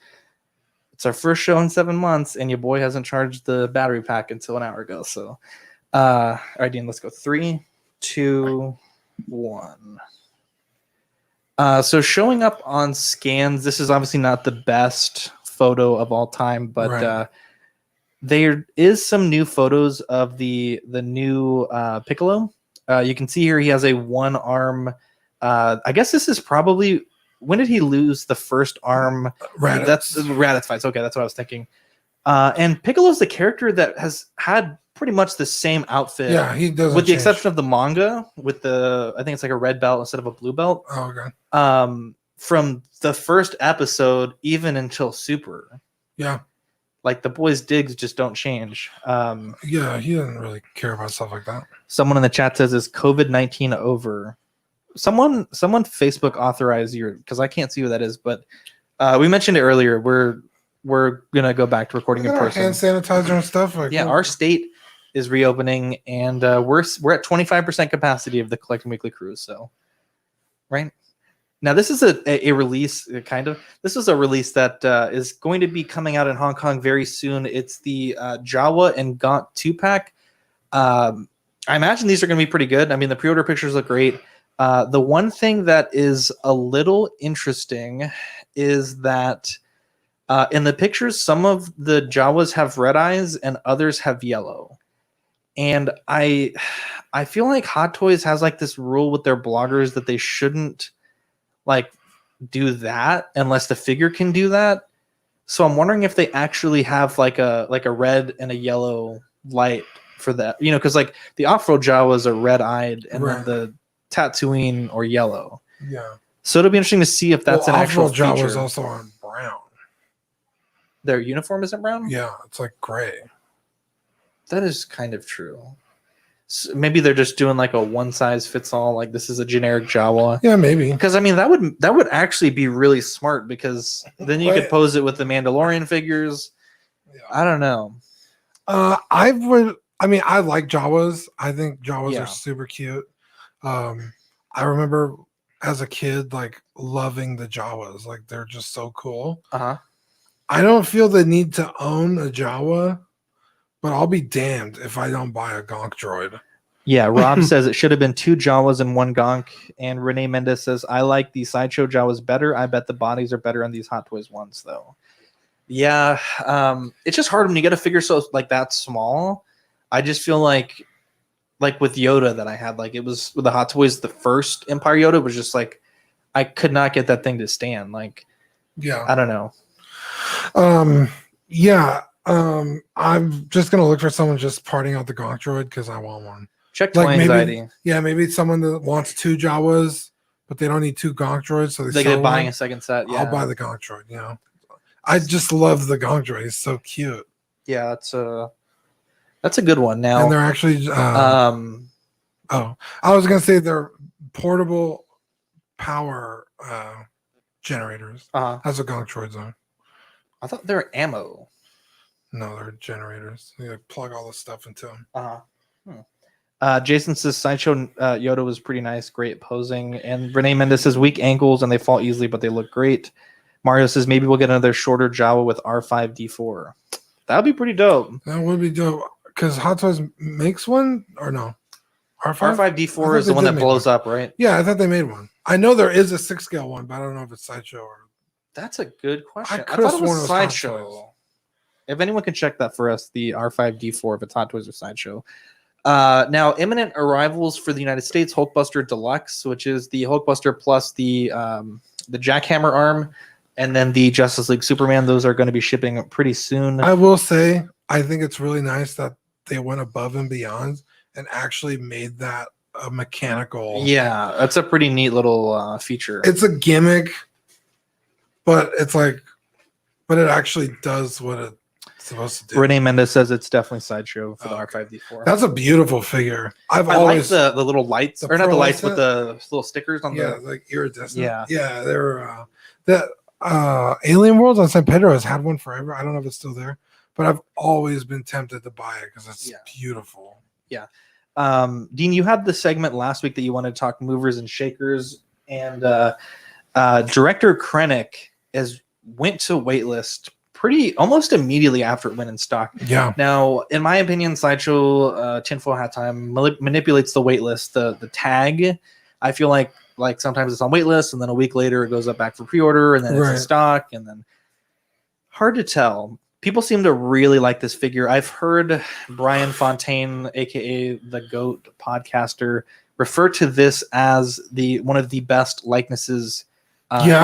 [SPEAKER 2] it's our first show in 7 months, and your boy hasn't charged the battery pack until an hour ago. So, all right, Dean, let's go. 3, 2, 1. So showing up on scans, this is obviously not the best photo of all time, but there is some new photos of the new Piccolo. You can see here he has a one arm. I guess this is probably when did he lose the first arm?
[SPEAKER 1] Raditz.
[SPEAKER 2] That's Raditz fights. Okay, that's what I was thinking. And Piccolo's the character that has had pretty much the same outfit.
[SPEAKER 1] Yeah, he doesn't
[SPEAKER 2] with the
[SPEAKER 1] change.
[SPEAKER 2] exception of the manga, with the I think it's like a red belt instead of a blue belt.
[SPEAKER 1] Oh, okay.
[SPEAKER 2] From the first episode even until Super.
[SPEAKER 1] Yeah.
[SPEAKER 2] Like the boy's digs just don't change.
[SPEAKER 1] Yeah, he doesn't really care about stuff like that.
[SPEAKER 2] Someone in the chat says, "Is COVID-19 over?" Someone Facebook authorized your, because I can't see who that is, but we mentioned it earlier. We're gonna go back to recording in person.
[SPEAKER 1] Hand sanitizer and stuff. Like,
[SPEAKER 2] Yeah, our state is reopening, and we're at 25% capacity of the Collecting Weekly cruise. So, right now, this is a release. This is a release that is going to be coming out in Hong Kong very soon. It's the Jawa and Gaunt 2-pack. I imagine these are going to be pretty good. I mean, the pre-order pictures look great. The one thing that is a little interesting is that in the pictures, some of the Jawas have red eyes and others have yellow. And I feel like Hot Toys has like this rule with their bloggers that they shouldn't like do that unless the figure can do that. So I'm wondering if they actually have like a red and a yellow light for that, you know, because like the off-road Jawas are red-eyed and then the Tatooine or yellow.
[SPEAKER 1] Yeah.
[SPEAKER 2] So it'll be interesting to see if that's an actual feature.
[SPEAKER 1] Jawas also on brown.
[SPEAKER 2] Their uniform isn't brown?
[SPEAKER 1] Yeah, it's like gray.
[SPEAKER 2] That is kind of true. So maybe they're just doing like a one-size-fits-all, like this is a generic Jawa.
[SPEAKER 1] Yeah, maybe.
[SPEAKER 2] Because I mean that would actually be really smart, because then you could pose it with the Mandalorian figures. Yeah. I don't know.
[SPEAKER 1] I like Jawas. I think Jawas are super cute. I remember as a kid like loving the Jawas. Like they're just so cool.
[SPEAKER 2] Uh-huh.
[SPEAKER 1] I don't feel the need to own a Jawa, but I'll be damned if I don't buy a Gonk droid.
[SPEAKER 2] Yeah, Rob says it should have been 2 Jawas and 1 Gonk. And Renee Mendez says, I like the Sideshow Jawas better. I bet the bodies are better on these Hot Toys ones, though. Yeah, it's just hard when you get a figure so like that small. I just feel like with Yoda that I had, like it was with the Hot Toys, the first Empire Yoda was just like, I could not get that thing to stand. Like,
[SPEAKER 1] yeah,
[SPEAKER 2] I don't know.
[SPEAKER 1] I'm just gonna look for someone just parting out the Gonk droid because I want one.
[SPEAKER 2] Check toy anxiety.
[SPEAKER 1] Maybe it's someone that wants 2 Jawas, but they don't need 2 Gonk droids, so
[SPEAKER 2] they get buying a second set. Yeah,
[SPEAKER 1] I'll buy the Gonk droid. You know, I just love the Gonk droid. He's so cute.
[SPEAKER 2] Yeah, that's a good one. Now,
[SPEAKER 1] and they're actually I was gonna say they're portable power generators. That's what Gonk droids are.
[SPEAKER 2] I thought they were ammo.
[SPEAKER 1] No, they're generators. You plug all the stuff into them.
[SPEAKER 2] Jason says Sideshow Yoda was pretty nice, great posing. And Renee Mendez says weak ankles and they fall easily, but they look great. Mario says maybe we'll get another shorter Jawa with R5D4. That would be pretty dope.
[SPEAKER 1] That would be dope. Because Hot Toys makes one or no?
[SPEAKER 2] R5D4 is the one that blows up, right?
[SPEAKER 1] Yeah, I thought they made one. I know there is a 6-scale one, but I don't know if it's Sideshow or.
[SPEAKER 2] That's a good question.
[SPEAKER 1] I thought it was
[SPEAKER 2] Sideshow. If anyone can check that for us, the R5D4, if it's Hot Toys or Sideshow. Now, imminent arrivals for the United States: Hulkbuster Deluxe, which is the Hulkbuster plus the Jackhammer arm, and then the Justice League Superman. Those are going to be shipping pretty soon.
[SPEAKER 1] I will say, I think it's really nice that they went above and beyond and actually made that a mechanical.
[SPEAKER 2] Yeah, that's a pretty neat little feature.
[SPEAKER 1] It's a gimmick, but it's like, but it actually does what it's supposed to do.
[SPEAKER 2] Renee Mendez says it's definitely Sideshow for the R5D4.
[SPEAKER 1] That's a beautiful figure. I
[SPEAKER 2] always like the little lights, or not the lights, but the little stickers on the
[SPEAKER 1] like iridescent.
[SPEAKER 2] Yeah,
[SPEAKER 1] they're that Alien Worlds on San Pedro has had one forever. I don't know if it's still there, but I've always been tempted to buy it because it's beautiful.
[SPEAKER 2] Yeah. Dean, you had the segment last week that you wanted to talk movers and shakers, and director Krennic went to waitlist almost immediately after it went in stock.
[SPEAKER 1] Yeah.
[SPEAKER 2] Now, in my opinion, Sideshow Tinfoil Hat Time manipulates the waitlist, the tag. I feel like sometimes it's on waitlist, and then a week later it goes up back for pre-order, and then it's in stock, and then hard to tell. People seem to really like this figure. I've heard Brian Fontaine, aka the GOAT podcaster, refer to this as one of the best likenesses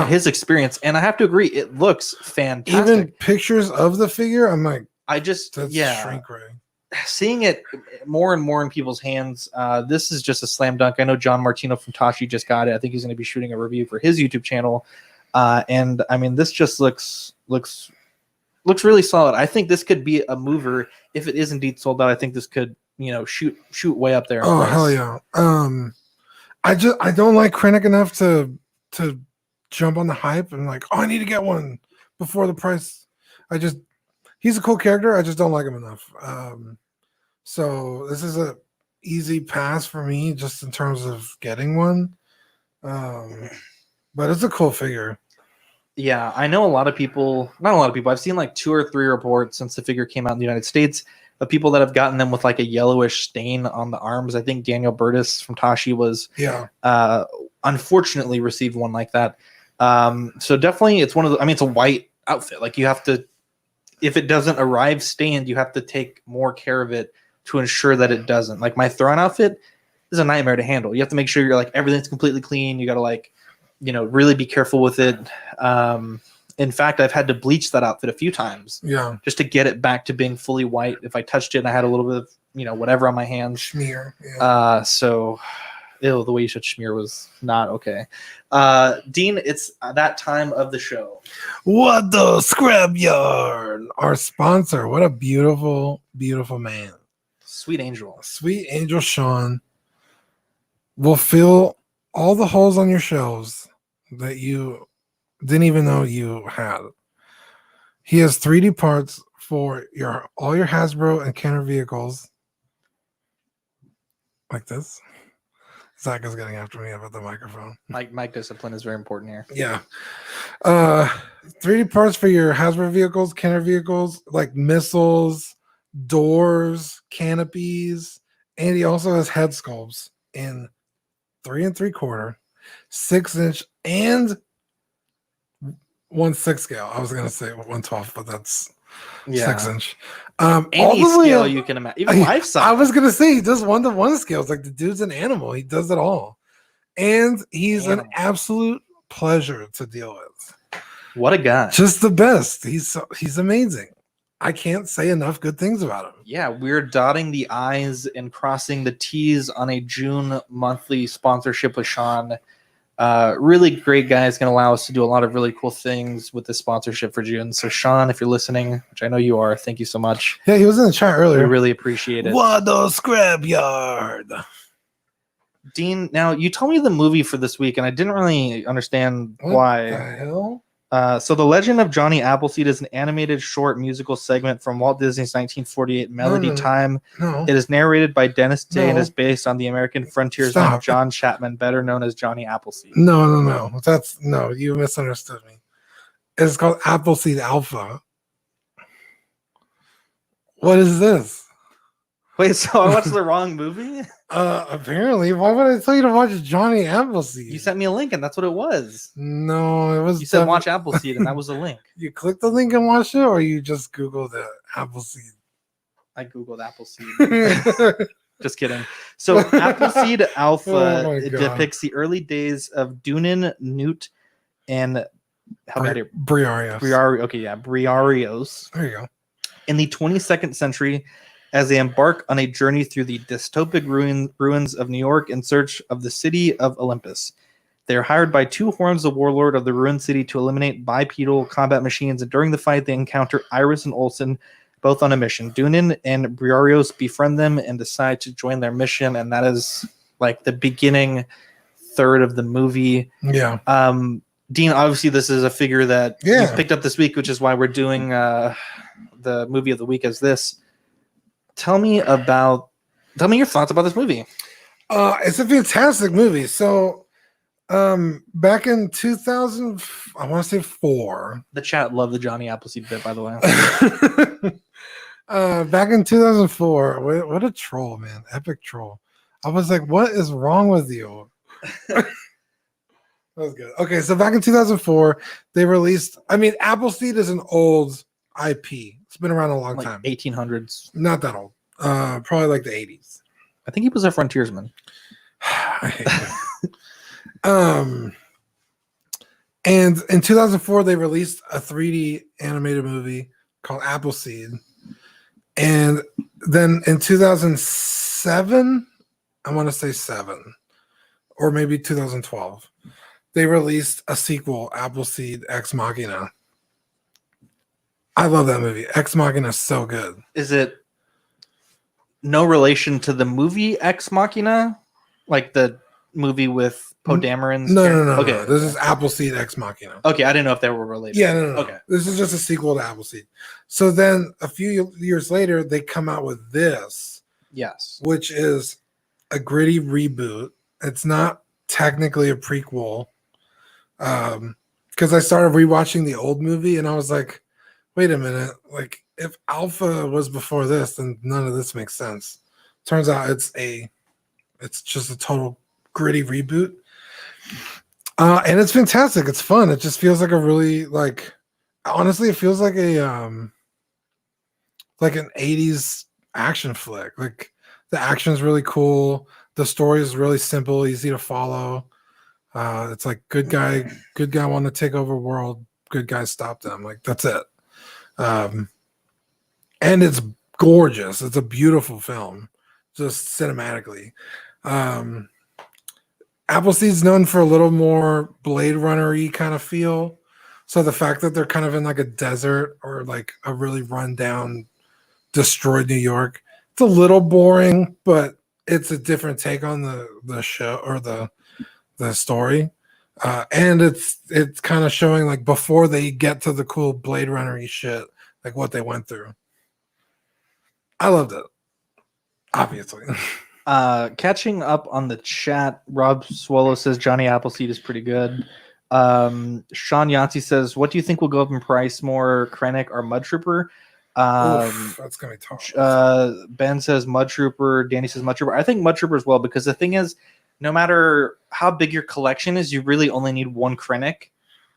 [SPEAKER 2] his experience. And I have to agree, it looks fantastic.
[SPEAKER 1] Even pictures of the figure, I'm like, that's shrink ray.
[SPEAKER 2] Seeing it more and more in people's hands, this is just a slam dunk. I know John Martino from Tashi just got it. I think he's going to be shooting a review for his YouTube channel. And I mean, this just looks really solid. I think this could be a mover if it is indeed sold out. I think this could, shoot way up there.
[SPEAKER 1] Oh, hell yeah. I don't like Krennic enough to jump on the hype and like, I need to get one before the price. He's a cool character. I just don't like him enough. So this is a easy pass for me just in terms of getting one. But it's a cool figure.
[SPEAKER 2] Yeah, I know not a lot of people. I've seen like 2 or 3 reports since the figure came out in the United States of people that have gotten them with like a yellowish stain on the arms. I think Daniel Burtis from Tashi was unfortunately received one like that. So definitely it's one of the, it's a white outfit. Like you have to, if it doesn't arrive stained, you have to take more care of it to ensure that it doesn't. Like my Thrawn outfit is a nightmare to handle. You have to make sure you're like everything's completely clean. You got to like, really be careful with it. In fact, I've had to bleach that outfit a few times.
[SPEAKER 1] Yeah.
[SPEAKER 2] Just to get it back to being fully white. If I touched it and I had a little bit of, whatever on my hands.
[SPEAKER 1] Smear. Yeah.
[SPEAKER 2] The way you said smear was not okay. Dean, it's that time of the show.
[SPEAKER 1] What the Scrapyard? Our sponsor. What a beautiful, beautiful man.
[SPEAKER 2] Sweet Angel.
[SPEAKER 1] Sweet Angel Sean will fill all the holes on your shelves that you didn't even know you had. He has 3D parts for all your Hasbro and Kenner vehicles. Like this. Zach is getting after me about the microphone.
[SPEAKER 2] Mic discipline is very important here.
[SPEAKER 1] Yeah. 3D parts for your Hasbro vehicles, Kenner vehicles, like missiles, doors, canopies, and he also has head sculpts in 3 3/4, 6-inch, and 1/6 scale. I was gonna say 1/12, but that's 6-inch.
[SPEAKER 2] Any scale you can imagine, even life size.
[SPEAKER 1] I was gonna say he does 1-to-1 scales. Like the dude's an animal. He does it all, and he's an absolute pleasure to deal with.
[SPEAKER 2] What a guy!
[SPEAKER 1] Just the best. He's amazing. I can't say enough good things about him.
[SPEAKER 2] Yeah, we're dotting the I's and crossing the T's on a June monthly sponsorship with Sean. Really great guy. Is going to allow us to do a lot of really cool things with this sponsorship for June. So Sean, if you're listening, which I know you are, thank you so much.
[SPEAKER 1] Yeah, he was in the chat earlier.
[SPEAKER 2] We really appreciate it.
[SPEAKER 1] What the Scrapyard?
[SPEAKER 2] Dean, now you told me the movie for this week, and I didn't really understand why.
[SPEAKER 1] What the hell?
[SPEAKER 2] So The Legend of Johnny Appleseed is an animated short musical segment from Walt Disney's 1948 Melody Time.
[SPEAKER 1] No.
[SPEAKER 2] It is narrated by Dennis Day and is based on the American frontiersman John Chapman, better known as Johnny Appleseed.
[SPEAKER 1] No. You misunderstood me. It's called Appleseed Alpha. What is this?
[SPEAKER 2] Wait, so I watched the wrong movie?
[SPEAKER 1] Apparently. Why would I tell you to watch Johnny Appleseed?
[SPEAKER 2] You sent me a link and that's what it was.
[SPEAKER 1] No, it was.
[SPEAKER 2] You said watch Appleseed and that was a link.
[SPEAKER 1] You clicked the link and watched it, or you just Googled it, Appleseed?
[SPEAKER 2] I Googled Appleseed. Just kidding. So Appleseed Alpha depicts the early days of Dunin, Newt, and
[SPEAKER 1] Briarios.
[SPEAKER 2] Briarios.
[SPEAKER 1] There you go.
[SPEAKER 2] In the 22nd century, as they embark on a journey through the dystopic ruins of New York in search of the city of Olympus. They are hired by 2 horns, the warlord of the ruined city, to eliminate bipedal combat machines, and during the fight they encounter Iris and Olsen, both on a mission. Dunin and Briarios befriend them and decide to join their mission, and that is like the beginning third of the movie.
[SPEAKER 1] Yeah.
[SPEAKER 2] Dean, obviously this is a figure that you picked up this week, which is why we're doing the movie of the week as this. Tell me your thoughts about this movie.
[SPEAKER 1] It's a fantastic movie. So, back in 2000, I want to say 4.
[SPEAKER 2] The chat loved the Johnny Appleseed bit, by the way.
[SPEAKER 1] Back in 2004, what a troll, man! Epic troll. I was like, "What is wrong with you?" That was good. Okay, so back in 2004, they released. Appleseed is an old IP. It's been around a long time.
[SPEAKER 2] 1800s.
[SPEAKER 1] Not that old. Probably like the 80s.
[SPEAKER 2] I think he was a frontiersman.
[SPEAKER 1] I hate it. And in 2004, they released a 3D animated movie called Appleseed. And then in 2007, I want to say 7, or maybe 2012, they released a sequel, Appleseed Ex Machina. I love that movie. Ex Machina is so good.
[SPEAKER 2] Is it no relation to the movie Ex Machina? Like the movie with Poe Dameron's
[SPEAKER 1] No,
[SPEAKER 2] character?
[SPEAKER 1] no, no.
[SPEAKER 2] Okay.
[SPEAKER 1] No. This is Appleseed Ex Machina.
[SPEAKER 2] Okay, I didn't know if they were related.
[SPEAKER 1] Yeah, no.
[SPEAKER 2] Okay.
[SPEAKER 1] This is just a sequel to Appleseed. So then a few years later, they come out with this,
[SPEAKER 2] Yes.
[SPEAKER 1] which is a gritty reboot. It's not technically a prequel. Because I started rewatching the old movie and I was like, wait a minute, like if Alpha was before this, then none of this makes sense. Turns out it's just a total gritty reboot. And it's fantastic. It's fun. It just feels like a really honestly, it feels like an 80s action flick. Like the action is really cool. The story is really simple, easy to follow. It's like good guy want to take over world, good guy stop them. Like that's it. And it's gorgeous. It's a beautiful film, just cinematically. Appleseed's known for a little more Blade Runner-y kind of feel. So the fact that they're kind of in like a desert or like a really rundown, destroyed New York, it's a little boring, but it's a different take on the show or the story. And it's kind of showing like before they get to the cool Blade Runner-y shit, like what they went through. I loved it. Obviously.
[SPEAKER 2] Catching up on the chat, Rob Swallow says Johnny Appleseed is pretty good. Sean Yancey says, what do you think will go up in price more, Krennic or Mud Trooper?
[SPEAKER 1] That's gonna be tough.
[SPEAKER 2] Ben says Mud Trooper. Danny says Mud Trooper. I think Mud Trooper as well, because the thing is, no matter how big your collection is, you really only need one Krennic,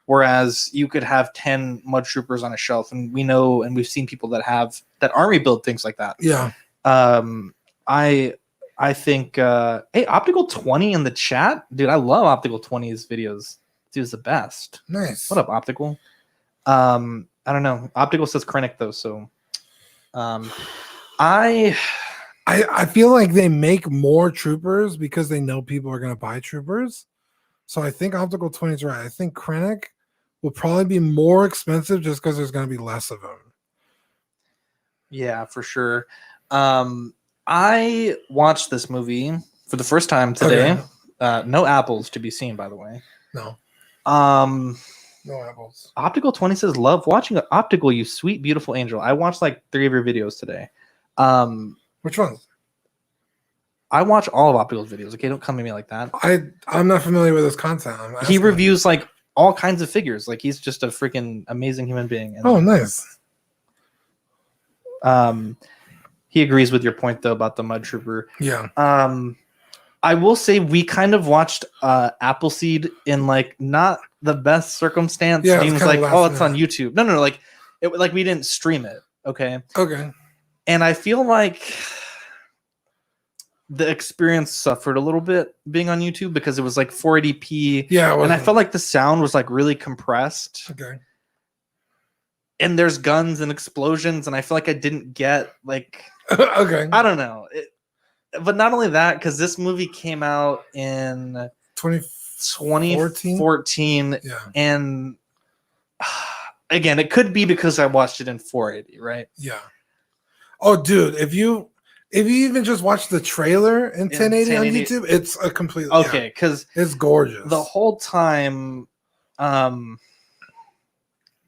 [SPEAKER 2] whereas you could have 10 Mud Troopers on a shelf, and we know and we've seen people that have that army build things like that.
[SPEAKER 1] Yeah.
[SPEAKER 2] I think hey, Optical 20 in the chat, dude. I love Optical 20's videos. Dude's the best.
[SPEAKER 1] Nice.
[SPEAKER 2] What up, Optical? I don't know. Optical says Krennic though, so I
[SPEAKER 1] feel like they make more troopers because they know people are gonna buy troopers. So I think Optical 20 is right. I think Krennic will probably be more expensive just because there's gonna be less of them.
[SPEAKER 2] Yeah, for sure. I watched this movie for the first time today. Okay. No apples to be seen, by the way.
[SPEAKER 1] No. No apples.
[SPEAKER 2] Optical 20 says, love watching Optical, you sweet, beautiful angel. I watched like 3 of your videos today.
[SPEAKER 1] Which ones?
[SPEAKER 2] I watch all of Optical's videos. Okay, don't come at me like that.
[SPEAKER 1] I'm not familiar with his content.
[SPEAKER 2] He reviews like all kinds of figures. Like he's just a freaking amazing human being. And,
[SPEAKER 1] oh, nice.
[SPEAKER 2] He agrees with your point though about the Mud Trooper.
[SPEAKER 1] Yeah.
[SPEAKER 2] I will say we kind of watched Appleseed in like not the best circumstance.
[SPEAKER 1] Yeah,
[SPEAKER 2] Dean was like, "Oh, it's on YouTube." No, like we didn't stream it. Okay.
[SPEAKER 1] Okay.
[SPEAKER 2] And I feel like the experience suffered a little bit being on YouTube because it was like 480p.
[SPEAKER 1] Yeah,
[SPEAKER 2] and I felt like the sound was like really compressed.
[SPEAKER 1] Okay.
[SPEAKER 2] And there's guns and explosions, and I feel like I didn't get like.
[SPEAKER 1] Okay.
[SPEAKER 2] I don't know. But not only that, because this movie came out in 2014.
[SPEAKER 1] Yeah.
[SPEAKER 2] And again, it could be because I watched it in 480, right?
[SPEAKER 1] Yeah. Oh, dude, if you even just watch the trailer in 1080 on YouTube, it's a completely
[SPEAKER 2] okay, because
[SPEAKER 1] it's gorgeous.
[SPEAKER 2] The whole time, I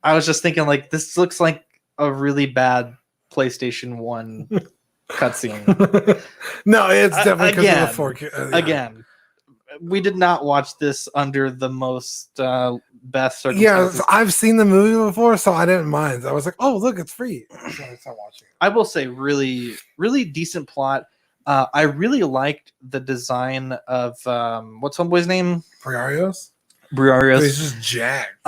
[SPEAKER 2] was just thinking like this looks like a really bad PlayStation 1 cutscene.
[SPEAKER 1] No, it's definitely because of the 4K. Yeah.
[SPEAKER 2] Again, we did not watch this under the most best circumstances.
[SPEAKER 1] Yeah, I've seen the movie before, so I didn't mind. I was like, "Oh, look, it's free." So I started watching it.
[SPEAKER 2] I will say, really, really decent plot. I really liked the design of what's homeboy's name?
[SPEAKER 1] Briarios.
[SPEAKER 2] He's
[SPEAKER 1] just jacked.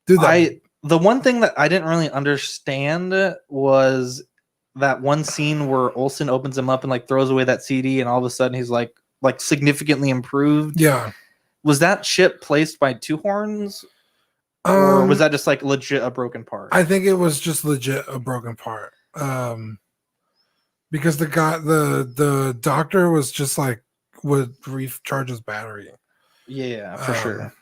[SPEAKER 2] Dude, the one thing that I didn't really understand was that one scene where Olsen opens him up and like throws away that CD, and all of a sudden he's like significantly improved.
[SPEAKER 1] Yeah.
[SPEAKER 2] Was that ship placed by Two Horns, or was
[SPEAKER 1] Um,
[SPEAKER 2] that just like legit a broken part?
[SPEAKER 1] I think it was just legit a broken part. Because the doctor was just like would recharge his battery.
[SPEAKER 2] Yeah, for sure.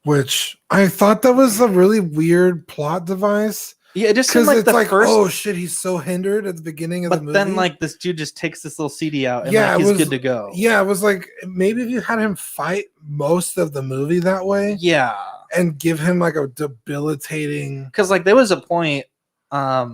[SPEAKER 1] Which I thought that was a really weird plot device.
[SPEAKER 2] Yeah, it just seemed
[SPEAKER 1] Because
[SPEAKER 2] like
[SPEAKER 1] it's
[SPEAKER 2] the
[SPEAKER 1] like,
[SPEAKER 2] first.
[SPEAKER 1] oh shit, he's so hindered at the beginning of the
[SPEAKER 2] But
[SPEAKER 1] movie.
[SPEAKER 2] then, like, this dude just takes this little CD out and
[SPEAKER 1] Yeah,
[SPEAKER 2] like
[SPEAKER 1] it
[SPEAKER 2] he's
[SPEAKER 1] was-
[SPEAKER 2] good to go.
[SPEAKER 1] yeah, it was like maybe if you had him fight most of the movie that way
[SPEAKER 2] Yeah.
[SPEAKER 1] and give him like a debilitating.
[SPEAKER 2] Because like there was a point, I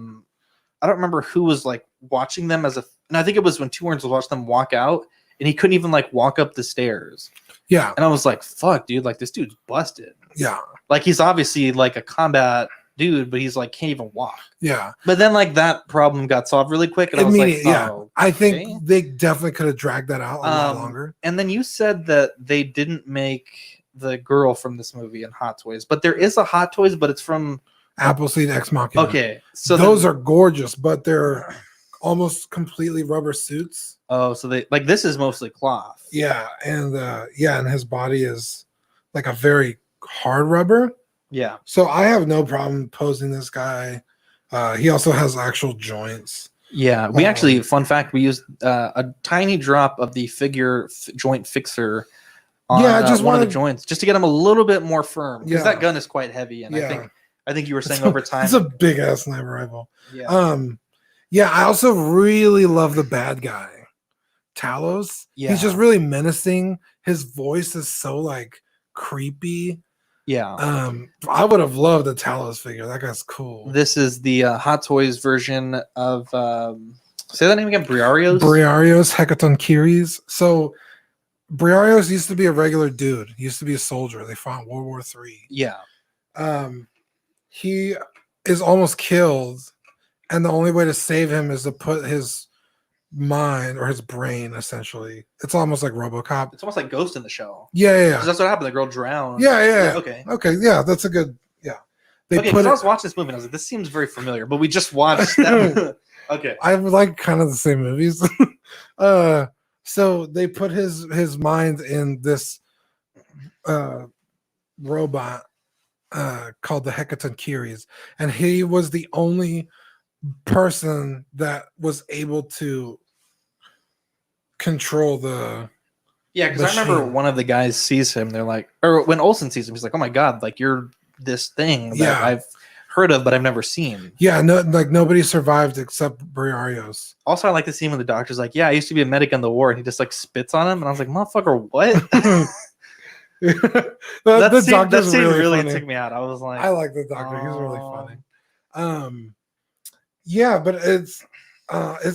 [SPEAKER 2] don't remember who was like watching them and I think it was when Two Horns was watching them walk out, and he couldn't even like walk up the stairs.
[SPEAKER 1] Yeah,
[SPEAKER 2] And I was like, "Fuck, dude! Like this dude's busted.
[SPEAKER 1] yeah,
[SPEAKER 2] Like he's obviously like a combat dude, but he's like can't even walk."
[SPEAKER 1] yeah.
[SPEAKER 2] But then like that problem got solved really quick, and I was like,
[SPEAKER 1] Yeah.
[SPEAKER 2] "Oh."
[SPEAKER 1] I think
[SPEAKER 2] okay.
[SPEAKER 1] they definitely could have dragged that out a lot longer.
[SPEAKER 2] And then you said that they didn't make the girl from this movie in Hot Toys, but there is a Hot Toys, but it's from
[SPEAKER 1] Appleseed Ex Machina.
[SPEAKER 2] okay. So
[SPEAKER 1] those are gorgeous, but they're almost completely rubber suits.
[SPEAKER 2] oh, so they like this is mostly cloth.
[SPEAKER 1] Yeah, and his body is like a very hard rubber.
[SPEAKER 2] Yeah.
[SPEAKER 1] So I have no problem posing this guy. He also has actual joints.
[SPEAKER 2] Yeah, we actually, fun fact, we used a tiny drop of the joint fixer on
[SPEAKER 1] just
[SPEAKER 2] one of the
[SPEAKER 1] wanted-
[SPEAKER 2] joints just to get them a little bit more firm because
[SPEAKER 1] Yeah.
[SPEAKER 2] that gun is quite heavy, and
[SPEAKER 1] Yeah.
[SPEAKER 2] I think you were saying over time.
[SPEAKER 1] It's a big ass sniper rifle.
[SPEAKER 2] Yeah,
[SPEAKER 1] Yeah, I also really love the bad guy, Talos.
[SPEAKER 2] Yeah.
[SPEAKER 1] He's just really menacing. His voice is so like creepy.
[SPEAKER 2] yeah.
[SPEAKER 1] I would have loved a Talos figure. That guy's cool.
[SPEAKER 2] This is the Hot Toys version of say that name again, Briarios.
[SPEAKER 1] Briarios Hecaton Kiris. So Briarios used to be a regular dude. He used to be a soldier. They fought World War III.
[SPEAKER 2] Yeah,
[SPEAKER 1] He is almost killed, and the only way to save him is to put his mind or his brain, essentially. It's almost like RoboCop.
[SPEAKER 2] it's almost like Ghost in the Shell.
[SPEAKER 1] Yeah.
[SPEAKER 2] 'Cause that's what happened. The girl drowned.
[SPEAKER 1] Yeah.
[SPEAKER 2] Okay.
[SPEAKER 1] Okay, yeah, that's a good. Yeah, they
[SPEAKER 2] Okay.
[SPEAKER 1] put
[SPEAKER 2] Because I
[SPEAKER 1] it.
[SPEAKER 2] was watching this movie and I was like, this seems very familiar, but we just watched that. Okay.
[SPEAKER 1] I like kind of the same movies. So they put his mind in this robot called the Hecaton Kiris, and he was the only person that was able to control the.
[SPEAKER 2] Yeah, because I remember
[SPEAKER 1] machine.
[SPEAKER 2] one of the guys sees him. They're like, or when Olsen sees him, he's like, "Oh my god, like you're this thing that
[SPEAKER 1] Yeah.
[SPEAKER 2] I've heard of, but I've never seen."
[SPEAKER 1] Yeah, no, like nobody survived except Briarios.
[SPEAKER 2] Also, I like the scene when the doctor's like, "Yeah, I used to be a medic in the war," and he just like spits on him, and I was like, "Motherfucker, what?" that scene really
[SPEAKER 1] funny.
[SPEAKER 2] took me out. I was like,
[SPEAKER 1] I like the doctor. He's really
[SPEAKER 2] Oh.
[SPEAKER 1] funny. Yeah, but it's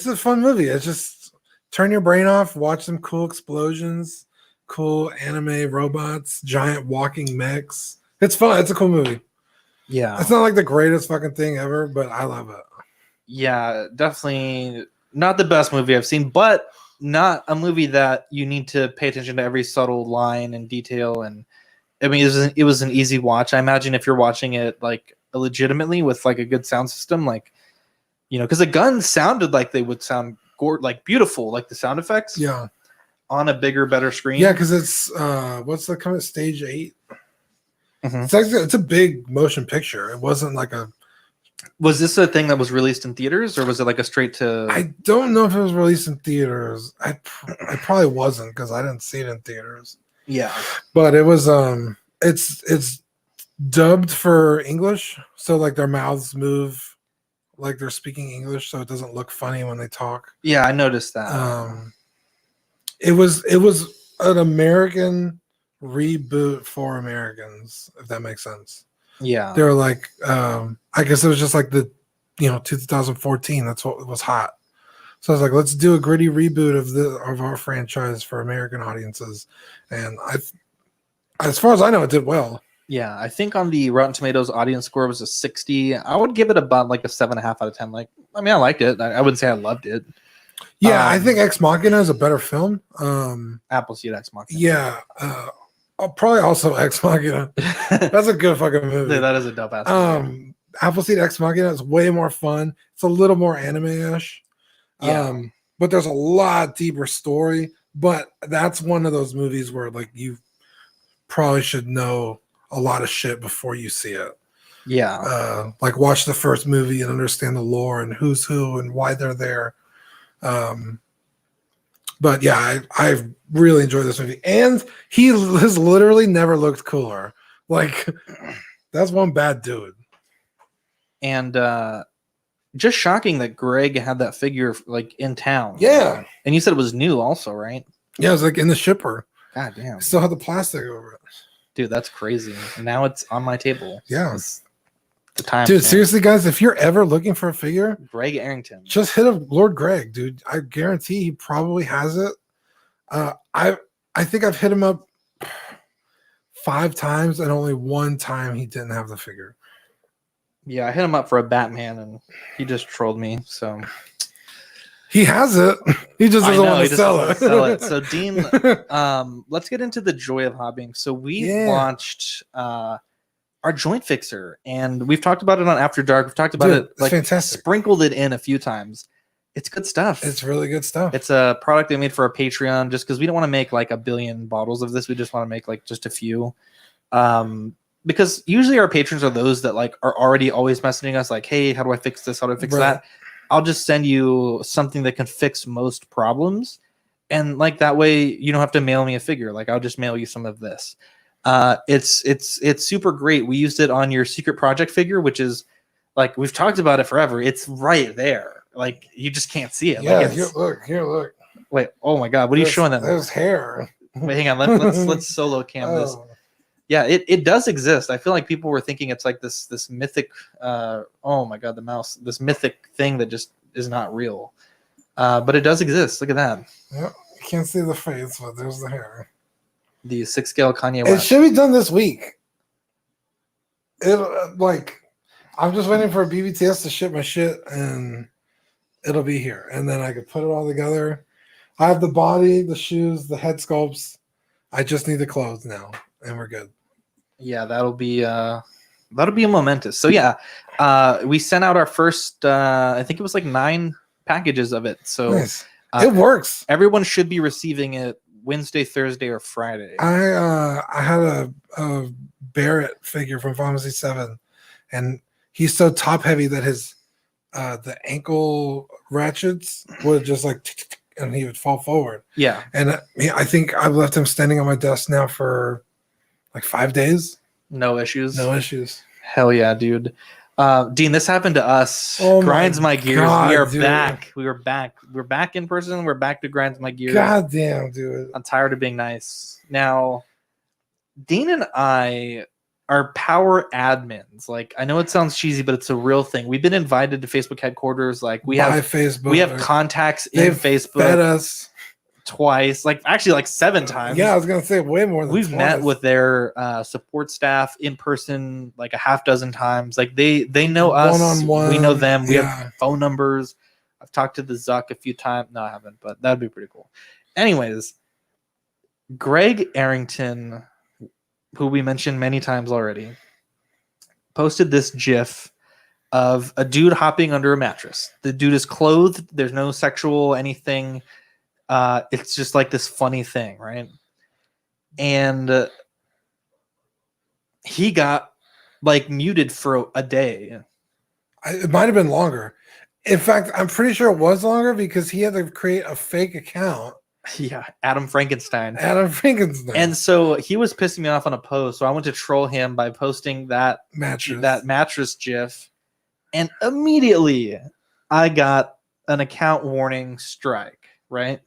[SPEAKER 1] a fun movie. It's just turn your brain off, watch some cool explosions, cool anime robots, giant walking mechs. It's fun. It's a cool movie.
[SPEAKER 2] "Yeah,
[SPEAKER 1] It's not like the greatest fucking thing ever, but I love it.
[SPEAKER 2] yeah, definitely not the best movie I've seen, but not a movie that you need to pay attention to every subtle line and detail." And I mean, it was an easy watch. I imagine if you're watching it like legitimately with like a good sound system, like because the guns sounded like they would sound like beautiful, like the sound effects
[SPEAKER 1] Yeah,
[SPEAKER 2] on a bigger, better screen.
[SPEAKER 1] yeah, because it's what's the kind of stage 8?
[SPEAKER 2] Mhm.
[SPEAKER 1] It's a big motion picture. It wasn't like a.
[SPEAKER 2] Was this a thing that was released in theaters, or was it like a straight to?
[SPEAKER 1] I don't know if it was released in theaters. I probably wasn't because I didn't see it in theaters.
[SPEAKER 2] Yeah,
[SPEAKER 1] But it was it's dubbed for English, so like their mouths move like they're speaking English, so it doesn't look funny when they talk.
[SPEAKER 2] yeah, I noticed that.
[SPEAKER 1] It was an American reboot for Americans, if that makes sense.
[SPEAKER 2] Yeah,
[SPEAKER 1] They were like, I guess it was just like the 2014. That's what was hot. So I was like, let's do a gritty reboot of our franchise for American audiences, and as far as I know, it did well.
[SPEAKER 2] yeah. I think on the Rotten Tomatoes audience score was a 60. I would give it about like a 7.5 out of 10. Like, I mean, I liked it. I wouldn't say I loved it.
[SPEAKER 1] Yeah, I think Ex Machina is a better film.
[SPEAKER 2] Appleseed Ex Machina.
[SPEAKER 1] Yeah, probably also Ex Machina. That's a good fucking movie.
[SPEAKER 2] That is a dope ass.
[SPEAKER 1] Appleseed Ex Machina is way more fun. It's a little more anime-ish.
[SPEAKER 2] Yeah.
[SPEAKER 1] But there's a lot deeper story. But that's one of those movies where like you probably should know a lot of shit before you see it.
[SPEAKER 2] Yeah.
[SPEAKER 1] Like watch the first movie and understand the lore and who's who and why they're there. But yeah, I really enjoyed this movie, and he has literally never looked cooler. Like that's one bad dude.
[SPEAKER 2] And just shocking that Greg had that figure like in town.
[SPEAKER 1] Yeah,
[SPEAKER 2] and you said it was new, also, right?
[SPEAKER 1] yeah, it was like in the shipper.
[SPEAKER 2] God damn,
[SPEAKER 1] Still had the plastic over it.
[SPEAKER 2] dude, that's crazy. And now it's on my table.
[SPEAKER 1] Yeah.
[SPEAKER 2] It's the time,
[SPEAKER 1] Dude,
[SPEAKER 2] man.
[SPEAKER 1] seriously, guys, if you're ever looking for a figure,
[SPEAKER 2] Greg Arrington.
[SPEAKER 1] just hit up Lord Greg, dude. I guarantee he probably has it. I think I've hit him up 5 times, and only one time he didn't have the figure.
[SPEAKER 2] Yeah, I hit him up for a Batman, and he just trolled me. So
[SPEAKER 1] he has it. He just doesn't want to sell it.
[SPEAKER 2] So Dean, let's get into the joy of hobbying. So we launched our joint fixer, and we've talked about it on After Dark. We've talked about it, like
[SPEAKER 1] fantastic.
[SPEAKER 2] Sprinkled it in a few times. It's good stuff.
[SPEAKER 1] It's really good stuff.
[SPEAKER 2] It's a product they made for our Patreon, just because we don't want to make like a billion bottles of this. We just want to make like just a few. Because usually our patrons are those that like are already always messaging us like, hey, how do I fix this? How do I fix that? I'll just send you something that can fix most problems. And like that way you don't have to mail me a figure. Like I'll just mail you some of this. It's super great. We used it on your secret project figure, which is like, we've talked about it forever. It's right there. Like you just can't see it.
[SPEAKER 1] Yeah,
[SPEAKER 2] like
[SPEAKER 1] here, look.
[SPEAKER 2] Wait, oh my God. What are you showing them?
[SPEAKER 1] There's hair.
[SPEAKER 2] Wait, hang on. Let's solo cam this. Yeah, it does exist. I feel like people were thinking it's like this mythic. Oh my God, the mouse! This mythic thing that just is not real, but it does exist. Look at that.
[SPEAKER 1] Yep, you can't see the face, but there's the hair.
[SPEAKER 2] The 6 scale Kanye West.
[SPEAKER 1] It should be done this week. I'm just waiting for a BBTS to ship my shit, and it'll be here, and then I could put it all together. I have the body, the shoes, the head sculpts. I just need the clothes now, and we're good.
[SPEAKER 2] Yeah, that'll be momentous. So yeah, we sent out our first. I think it was like 9 packages of it. So
[SPEAKER 1] nice. It works.
[SPEAKER 2] Everyone should be receiving it Wednesday, Thursday, or Friday.
[SPEAKER 1] I had a Barrett figure from Pharmacy 7, and he's so top heavy that his the ankle ratchets would just like and he would fall forward.
[SPEAKER 2] Yeah.
[SPEAKER 1] And I think I've left him standing on my desk now for like 5 days.
[SPEAKER 2] No issues.
[SPEAKER 1] No issues.
[SPEAKER 2] Hell yeah, dude. Dean, this happened to us.
[SPEAKER 1] Oh
[SPEAKER 2] Grinds my gears.
[SPEAKER 1] God,
[SPEAKER 2] we are
[SPEAKER 1] dude.
[SPEAKER 2] back. We are back. We're back in person. We're back to Grinds my gears.
[SPEAKER 1] God damn, dude.
[SPEAKER 2] I'm tired of being nice. Now, Dean and I are power admins. Like, I know it sounds cheesy, but it's a real thing. We've been invited to Facebook headquarters. Like, we have contacts in Facebook.
[SPEAKER 1] Fed us
[SPEAKER 2] twice, like actually like 7 times.
[SPEAKER 1] Yeah, I was gonna say way more than
[SPEAKER 2] we've
[SPEAKER 1] twice.
[SPEAKER 2] met with their support staff in person like a half dozen times. Like they know us,
[SPEAKER 1] one-on-one.
[SPEAKER 2] We know them. We
[SPEAKER 1] Yeah.
[SPEAKER 2] have phone numbers. I've talked to the Zuck a few times. No, I haven't, but that'd be pretty cool. Anyways, Greg Arrington, who we mentioned many times already, posted this GIF of a dude hopping under a mattress. The dude is clothed. There's no sexual anything. It's just like this funny thing, right? And he got like muted for a day.
[SPEAKER 1] It might have been longer. In fact, I'm pretty sure it was longer because he had to create a fake account.
[SPEAKER 2] Yeah, Adam Frankenstein. And so he was pissing me off on a post. So I went to troll him by posting that mattress GIF. And immediately I got an account warning strike, right?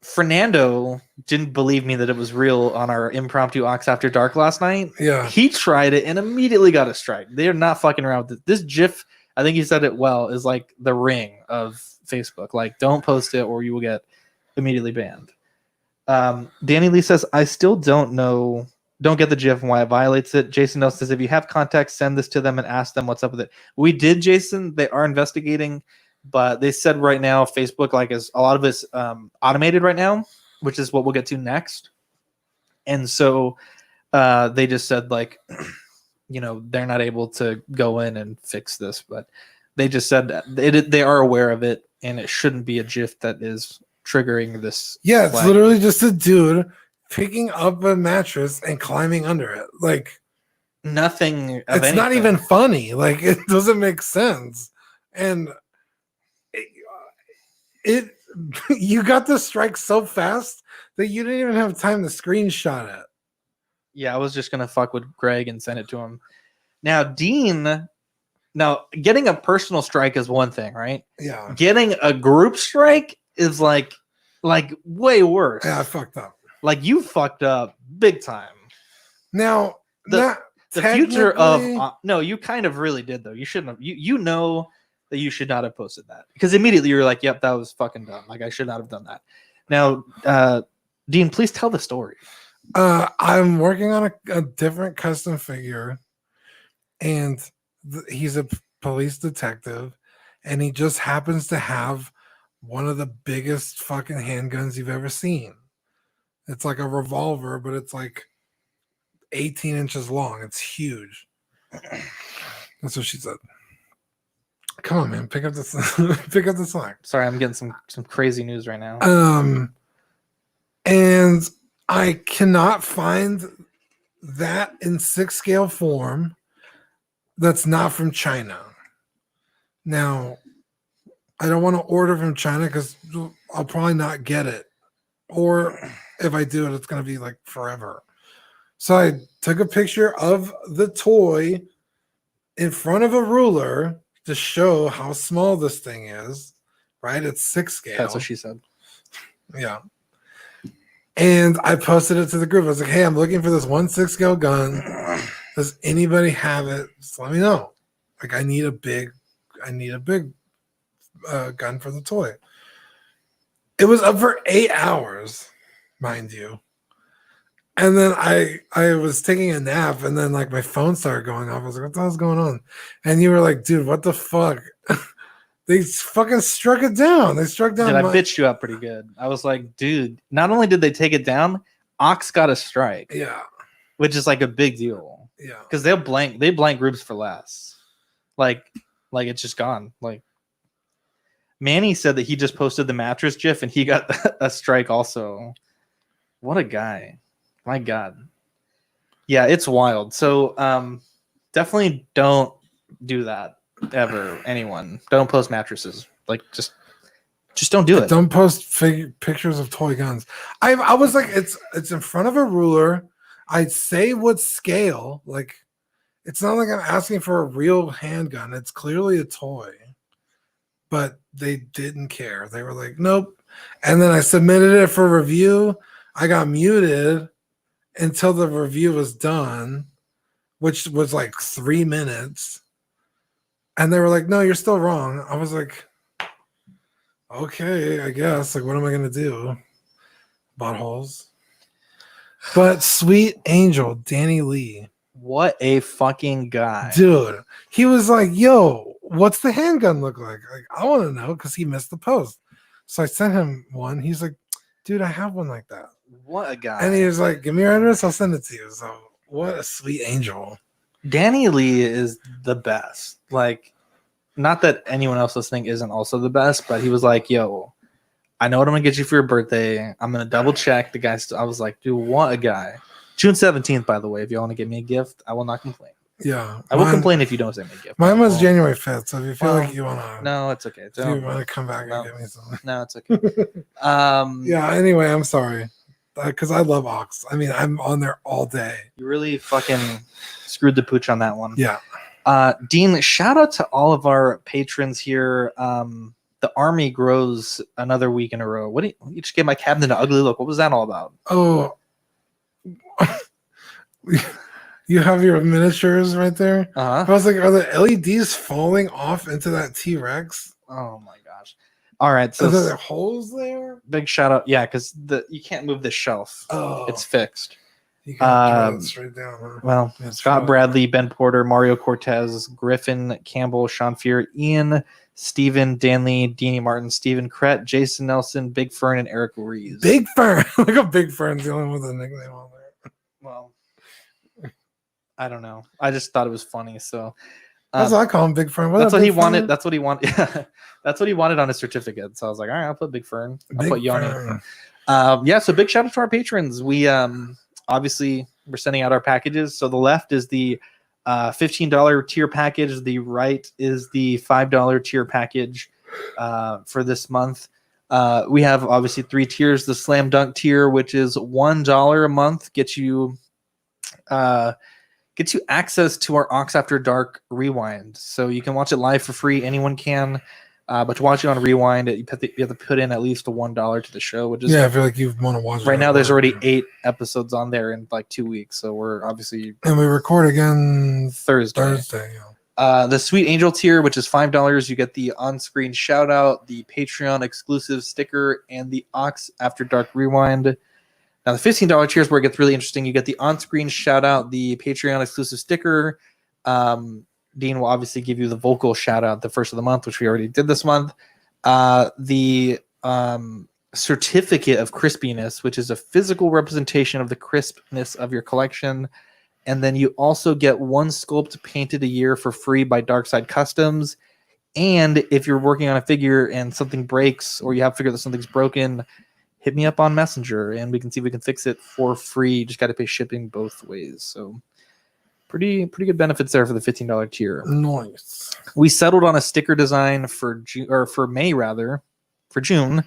[SPEAKER 2] Fernando didn't believe me that it was real on our impromptu Ox After Dark last night.
[SPEAKER 1] Yeah.
[SPEAKER 2] He tried it and immediately got a strike. They're not fucking around with it. This GIF, I think he said it well, is like the ring of Facebook. Like, don't post it or you will get immediately banned. Danny Lee says, I still don't get the GIF and why it violates it. Jason Nell says, if you have contacts, send this to them and ask them what's up with it. We did, Jason. They are investigating, but they said right now Facebook is a lot of it's automated right now, which is what we'll get to next. And so they just said they're not able to go in and fix this, but they just said that they are aware of it and it shouldn't be a GIF that is triggering this.
[SPEAKER 1] Yeah, it's literally just a dude picking up a mattress and climbing under it. Like,
[SPEAKER 2] Nothing of
[SPEAKER 1] it's not
[SPEAKER 2] anything.
[SPEAKER 1] even funny. Like, it doesn't make sense. And it you got the strike so fast that you didn't even have time to screenshot it.
[SPEAKER 2] Yeah, I was just gonna fuck with Greg and send it to him. Now, Dean. Now, getting a personal strike is one thing, right?
[SPEAKER 1] Yeah.
[SPEAKER 2] Getting a group strike is like way worse.
[SPEAKER 1] Yeah, I fucked up.
[SPEAKER 2] Like you fucked up big time.
[SPEAKER 1] Now,
[SPEAKER 2] The future of no, you kind of really did though. You shouldn't have. You know that you should not have posted that because immediately you were like, "Yep, that was fucking dumb. Like I should not have done that." Now, Dean, please tell the story.
[SPEAKER 1] I'm working on a different custom figure, and he's a police detective, and he just happens to have one of the biggest fucking handguns you've ever seen. It's like a revolver, but it's like 18 inches long. It's huge. That's what she said. Come on, man, pick up the slack.
[SPEAKER 2] Sorry, I'm getting some crazy news right now.
[SPEAKER 1] And I cannot find that in 6 scale form that's not from China. Now, I don't want to order from China because I'll probably not get it. Or if I do it, it's going to be like forever. So I took a picture of the toy in front of a ruler to show how small this thing is, right? It's 6 scale.
[SPEAKER 2] That's what she said.
[SPEAKER 1] Yeah. And I posted it to the group. I was like, hey, I'm looking for this 1/6 scale gun. Does anybody have it? Just let me know. Like, I need a big gun for the toy. It was up for 8 hours, mind you. And then I was taking a nap, and then like my phone started going off. I was like, what the hell's going on? And you were like, dude, what the fuck? They fucking struck it down. They struck down.
[SPEAKER 2] Dude, I bitched you up pretty good. I was like, dude, not only did they take it down, Ox got a strike.
[SPEAKER 1] Yeah.
[SPEAKER 2] Which is like a big deal.
[SPEAKER 1] Yeah.
[SPEAKER 2] Because they blank groups for less. Like it's just gone. Like Manny said that he just posted the mattress gif and he got a strike also. What a guy. My God. Yeah, it's wild. So definitely don't do that ever. Anyone. Don't post mattresses. Like just don't do it.
[SPEAKER 1] Don't post pictures of toy guns. I was like, it's in front of a ruler. I'd say what scale. Like, it's not like I'm asking for a real handgun. It's clearly a toy. But they didn't care. They were like, nope. And then I submitted it for review. I got muted until the review was done, which was like 3 minutes. And they were like, no, you're still wrong. I was like, okay, I guess. Like, what am I going to do? Buttholes. But Sweet Angel, Danny Lee.
[SPEAKER 2] What a fucking guy.
[SPEAKER 1] Dude, he was like, yo, what's the handgun look like? Like, I want to know because he missed the post. So I sent him one. He's like, dude, I have one like that.
[SPEAKER 2] What a guy.
[SPEAKER 1] And he was like, give me your address. I'll send it to you. So what a sweet angel.
[SPEAKER 2] Danny Lee is the best. Like, not that anyone else listening isn't also the best, but he was like, yo, I know what I'm going to get you for your birthday. I'm going to double check the guy. I was like, dude, what a guy. June 17th, by the way, if you want to get me a gift, I will not complain.
[SPEAKER 1] Yeah.
[SPEAKER 2] I will complain if you don't send me a gift.
[SPEAKER 1] Mine was January 5th. So if you feel like you want to.
[SPEAKER 2] No, it's okay.
[SPEAKER 1] If you want to come back and get me something.
[SPEAKER 2] No, it's okay.
[SPEAKER 1] Yeah, anyway, I'm sorry. Because I love Ox. I mean, I'm on there all day.
[SPEAKER 2] You really fucking screwed the pooch on that one.
[SPEAKER 1] Yeah.
[SPEAKER 2] Dean, shout out to all of our patrons here. The army grows another week in a row. What do you just gave my cabinet an ugly look? What was that all about?
[SPEAKER 1] Oh, you have your miniatures right there. I was like, are the LEDs falling off into that T-Rex?
[SPEAKER 2] Oh my gosh! All right, so
[SPEAKER 1] are there holes there?
[SPEAKER 2] Big shout out, yeah, because you can't move this shelf.
[SPEAKER 1] Oh,
[SPEAKER 2] it's fixed.
[SPEAKER 1] You can drive it straight down. Huh?
[SPEAKER 2] Well, Scott Bradley, Ben Porter, Mario Cortez, Griffin Campbell, Sean Fear, Ian, Steven, Danley, Deanie Martin, Stephen Krett, Jason Nelson, Big Fern, and Eric Reeves.
[SPEAKER 1] Big Fern. Look at Big Fern's the only one with a nickname on there.
[SPEAKER 2] Well, I don't know. I just thought it was funny. So
[SPEAKER 1] that's what I call him, Big Fern.
[SPEAKER 2] That's what he wanted. That's what he wanted. That's what he wanted on his certificate. So I was like, all right, I'll put Big Fern. I'll put you on it. So big shout out to our patrons. We obviously we're sending out our packages. So the left is the $15 tier package. The right is the $5 tier package for this month. We have obviously 3 tiers. The slam dunk tier, which is $1 a month, gets you access to our Ox After Dark rewind. So you can watch it live for free. Anyone can. But to watch it on rewind, you have to put in at least $1 to the show, which is
[SPEAKER 1] I feel like you want to watch it.
[SPEAKER 2] Right now, there's already 8 episodes on there in like 2 weeks. So we're obviously
[SPEAKER 1] and we record again
[SPEAKER 2] Thursday. The Sweet Angel tier, which is $5, you get the on-screen shout out, the Patreon exclusive sticker, and the Ox After Dark rewind. Now the $15 tier is where it gets really interesting. You get the on-screen shout out, the Patreon exclusive sticker. Dean will obviously give you the vocal shout out the first of the month, which we already did this month. The certificate of crispiness, which is a physical representation of the crispness of your collection. And then you also get 1 sculpt painted a year for free by Darkside Customs. And if you're working on a figure and something breaks, or you have to figure that something's broken, hit me up on Messenger and we can see if we can fix it for free. You just got to pay shipping both ways. So pretty good benefits there for the $15 tier.
[SPEAKER 1] Nice.
[SPEAKER 2] We settled on a sticker design for May rather, for June.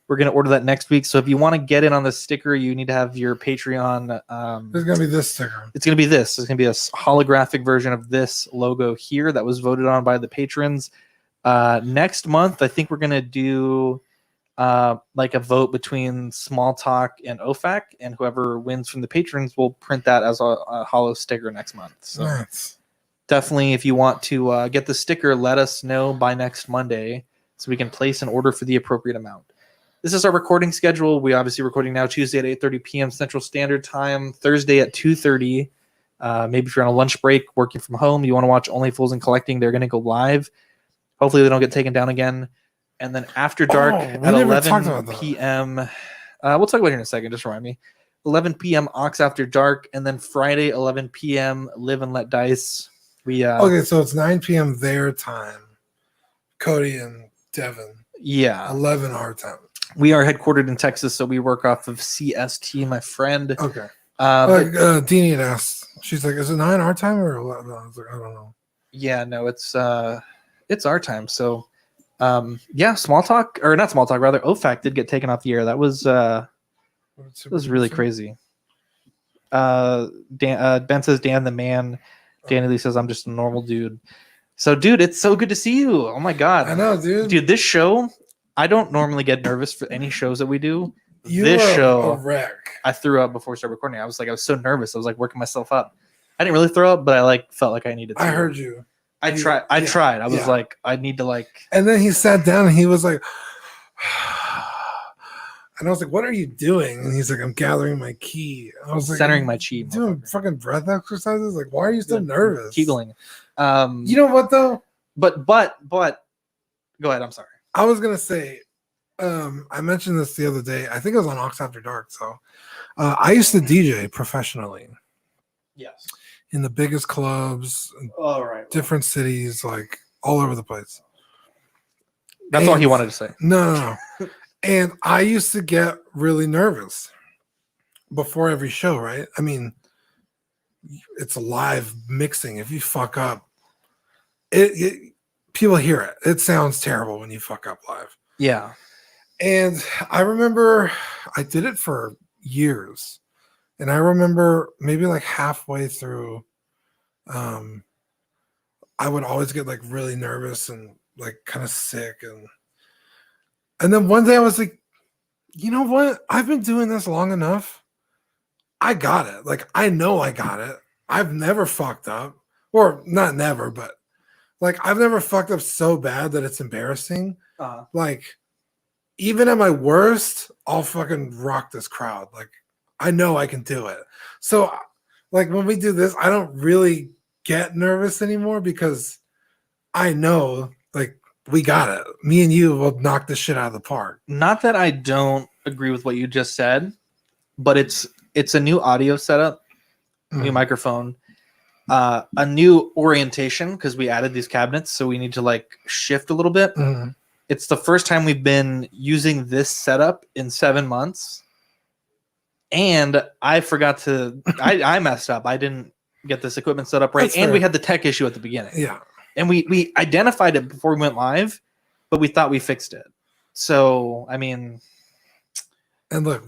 [SPEAKER 2] We're going to order that next week. So if you want to get in on the sticker, you need to have your Patreon.
[SPEAKER 1] It's going to be this sticker.
[SPEAKER 2] It's going to be this. It's going to be a holographic version of this logo here that was voted on by the patrons. Next month, I think we're going to do like a vote between Small Talk and OFAC, and whoever wins from the patrons will print that as a hollow sticker next month. So
[SPEAKER 1] nice.
[SPEAKER 2] Definitely, if you want to get the sticker, let us know by next Monday so we can place an order for the appropriate amount. This is our recording schedule. We obviously recording now Tuesday at 8:30 p.m. Central Standard Time, Thursday at 2:30. Maybe if you're on a lunch break working from home, you want to watch Only Fools and Collecting, they're going to go live. Hopefully they don't get taken down again. And then After Dark at 11 p.m. We'll talk about it in a second. Just remind me. 11 p.m. Ox After Dark. And then Friday, 11 p.m. Live and Let Dice.
[SPEAKER 1] Okay, so it's 9 p.m. their time. Cody and Devin.
[SPEAKER 2] Yeah.
[SPEAKER 1] 11 our time.
[SPEAKER 2] We are headquartered in Texas, so we work off of CST, my friend.
[SPEAKER 1] Okay. Deanie had asked. She's like, is it 9 our time or 11? I was like, I don't know.
[SPEAKER 2] Yeah, no, it's our time. So Small Talk, or not Small Talk, rather OFAC did get taken off the air. That was really crazy. Ben says Dan the man. Danny Lee says I'm just a normal dude. So dude, it's so good to see you. Oh my god.
[SPEAKER 1] I know, dude.
[SPEAKER 2] Dude, this show, I don't normally get nervous for any shows that we do.
[SPEAKER 1] This show, a wreck.
[SPEAKER 2] I threw up before we started recording. I was so nervous. I was like working myself up. I didn't really throw up, but I felt like I needed to.
[SPEAKER 1] I heard you.
[SPEAKER 2] I tried. I was like, I need to
[SPEAKER 1] And then he sat down and he was like, and I was like, what are you doing? And he's like, I'm gathering my ki. I was like,
[SPEAKER 2] centering my chi.
[SPEAKER 1] Doing fucking breath exercises? Like, why are you so nervous?
[SPEAKER 2] Kegling.
[SPEAKER 1] You know what though?
[SPEAKER 2] But go ahead. I'm sorry.
[SPEAKER 1] I was gonna say, I mentioned this the other day. I think it was on Ox After Dark. So I used to DJ professionally.
[SPEAKER 2] Yes.
[SPEAKER 1] In the biggest clubs, different cities, like all over the place.
[SPEAKER 2] That's all he wanted to say.
[SPEAKER 1] No. And I used to get really nervous before every show, right? I mean, it's a live mixing. If you fuck up, people hear it. It sounds terrible when you fuck up live.
[SPEAKER 2] Yeah. And
[SPEAKER 1] I remember I did it for years. And I remember maybe halfway through, I would always get really nervous and kind of sick. And then one day I was like, you know what? I've been doing this long enough. I got it. I know I got it. I've never fucked up. Or not never, but I've never fucked up so bad that it's embarrassing. Even at my worst, I'll fucking rock this crowd. I know I can do it. So when we do this, I don't really get nervous anymore because I know we got it. Me and you will knock this shit out of the park.
[SPEAKER 2] Not that I don't agree with what you just said, but it's a new audio setup, new microphone, a new orientation because we added these cabinets, so we need to shift a little bit. it's the first time we've been using this setup in 7 months. And I forgot to, I messed up. I didn't get this equipment set up right.
[SPEAKER 1] That's
[SPEAKER 2] And
[SPEAKER 1] fair.
[SPEAKER 2] we had the tech issue at the beginning.
[SPEAKER 1] Yeah.
[SPEAKER 2] And we identified it before we went live, but we thought we fixed it. So, I mean.
[SPEAKER 1] And look,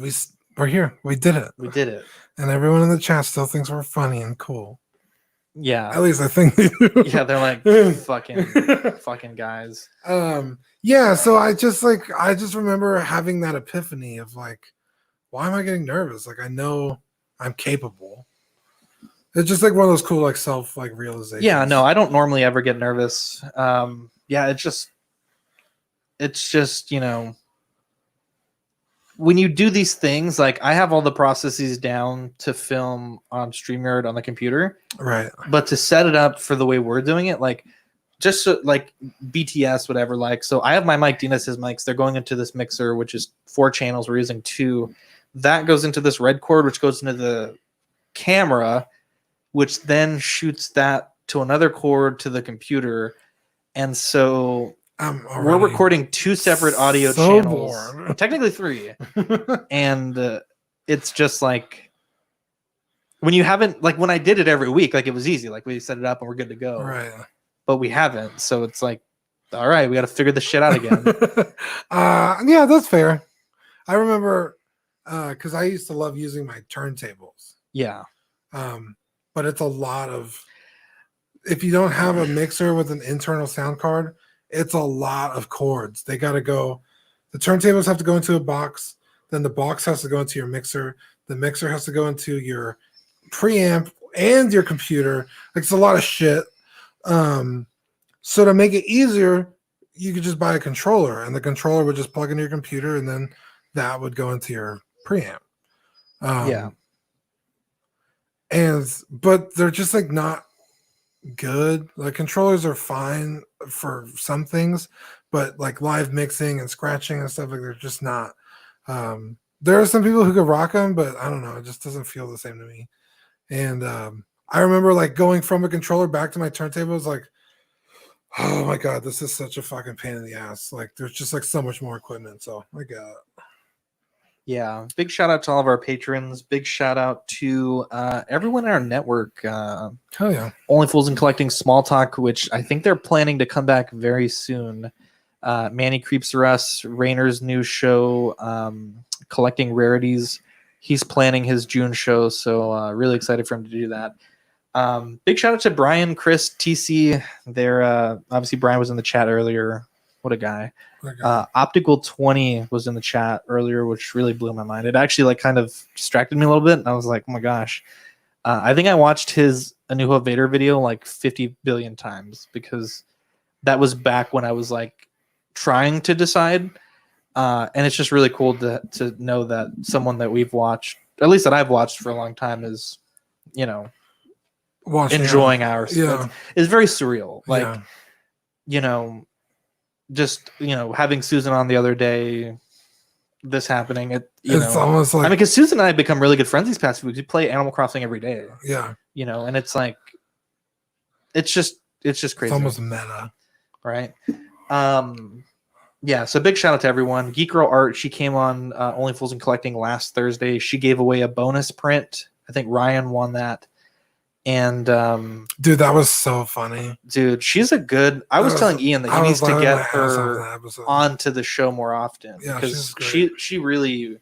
[SPEAKER 1] we're here. We did it.
[SPEAKER 2] We did it.
[SPEAKER 1] And everyone in the chat still thinks we're funny and cool.
[SPEAKER 2] Yeah.
[SPEAKER 1] At least I think they do.
[SPEAKER 2] Yeah, they're like fucking guys.
[SPEAKER 1] Yeah, so I just remember having that epiphany of like, why am I getting nervous? Like I know I'm capable. It's just like one of those cool like self like realizations.
[SPEAKER 2] Yeah, no, I don't normally ever get nervous. Yeah, it's just, you know, when you do these things, like I have all the processes down to film on StreamYard on the computer.
[SPEAKER 1] Right.
[SPEAKER 2] But to set it up for the way we're doing it, like just so, like BTS, whatever, like, so I have my mic, Dina's his mics. They're going into this mixer, which is 4 channels. We're using 2. That goes into this red cord, which goes into the camera, which then shoots that to another cord to the computer. And so we're recording 2 separate audio channels, technically 3. And it's just like, when you haven't, like when I did it every week, like it was easy. Like we set it up and we're good to go.
[SPEAKER 1] Right.
[SPEAKER 2] But we haven't. So it's like, all right, we got to figure this shit out again.
[SPEAKER 1] Yeah, that's fair. I remember because I used to love using my turntables.
[SPEAKER 2] Yeah.
[SPEAKER 1] But it's a lot of, if you don't have a mixer with an internal sound card, it's a lot of cords. They got to go, the turntables have to go into a box. Then the box has to go into your mixer. The mixer has to go into your preamp and your computer. Like, it's a lot of shit. So to make it easier, you could just buy a controller, and the controller would just plug into your computer, and then that would go into your preamp.
[SPEAKER 2] Yeah.
[SPEAKER 1] But they're just like not good. Like controllers are fine for some things, but like live mixing and scratching and stuff, like they're just not. There are some people who could rock them, but I don't know. It just doesn't feel the same to me. And I remember like going from a controller back to my turntables, like, oh my god, this is such a fucking pain in the ass. Like there's just like so much more equipment. So I got it.
[SPEAKER 2] Yeah, big shout out to all of our patrons. Big shout out to everyone in our network.
[SPEAKER 1] Hell yeah.
[SPEAKER 2] Only Fools and Collecting Small Talk, which I think they're planning to come back very soon. Manny Creeps for Us, Rainer's new show, Collecting Rarities. He's planning his June show, so really excited for him to do that. Big shout out to Brian, Chris, TC. They're obviously Brian was in the chat earlier. What a guy. Optical 20 was in the chat earlier, which really blew my mind. It actually like kind of distracted me a little bit, and I was like, oh my gosh. I think I watched his Anuha Vader video like 50 billion times, because that was back when I was like trying to decide. And it's just really cool to know that someone that we've watched, at least that I've watched for a long time, is, you know, enjoying ours.
[SPEAKER 1] Yeah.
[SPEAKER 2] It's very surreal. Like,
[SPEAKER 1] yeah.
[SPEAKER 2] You know, just, you know, having Susan on the other day, this happening, it's
[SPEAKER 1] almost like,
[SPEAKER 2] I mean, because Susan and I have become really good friends these past few weeks. We play Animal Crossing every day.
[SPEAKER 1] Yeah.
[SPEAKER 2] You know, and it's like, it's just crazy.
[SPEAKER 1] It's almost meta.
[SPEAKER 2] Right. Yeah, so big shout out to everyone. Geek Girl Art, she came on Only Fools and Collecting last Thursday. She gave away a bonus print. I think Ryan won that. And
[SPEAKER 1] dude, that was so funny.
[SPEAKER 2] Dude, she's a good. I was telling Ian that he needs to get her onto the show more often.
[SPEAKER 1] Yeah,
[SPEAKER 2] because she really,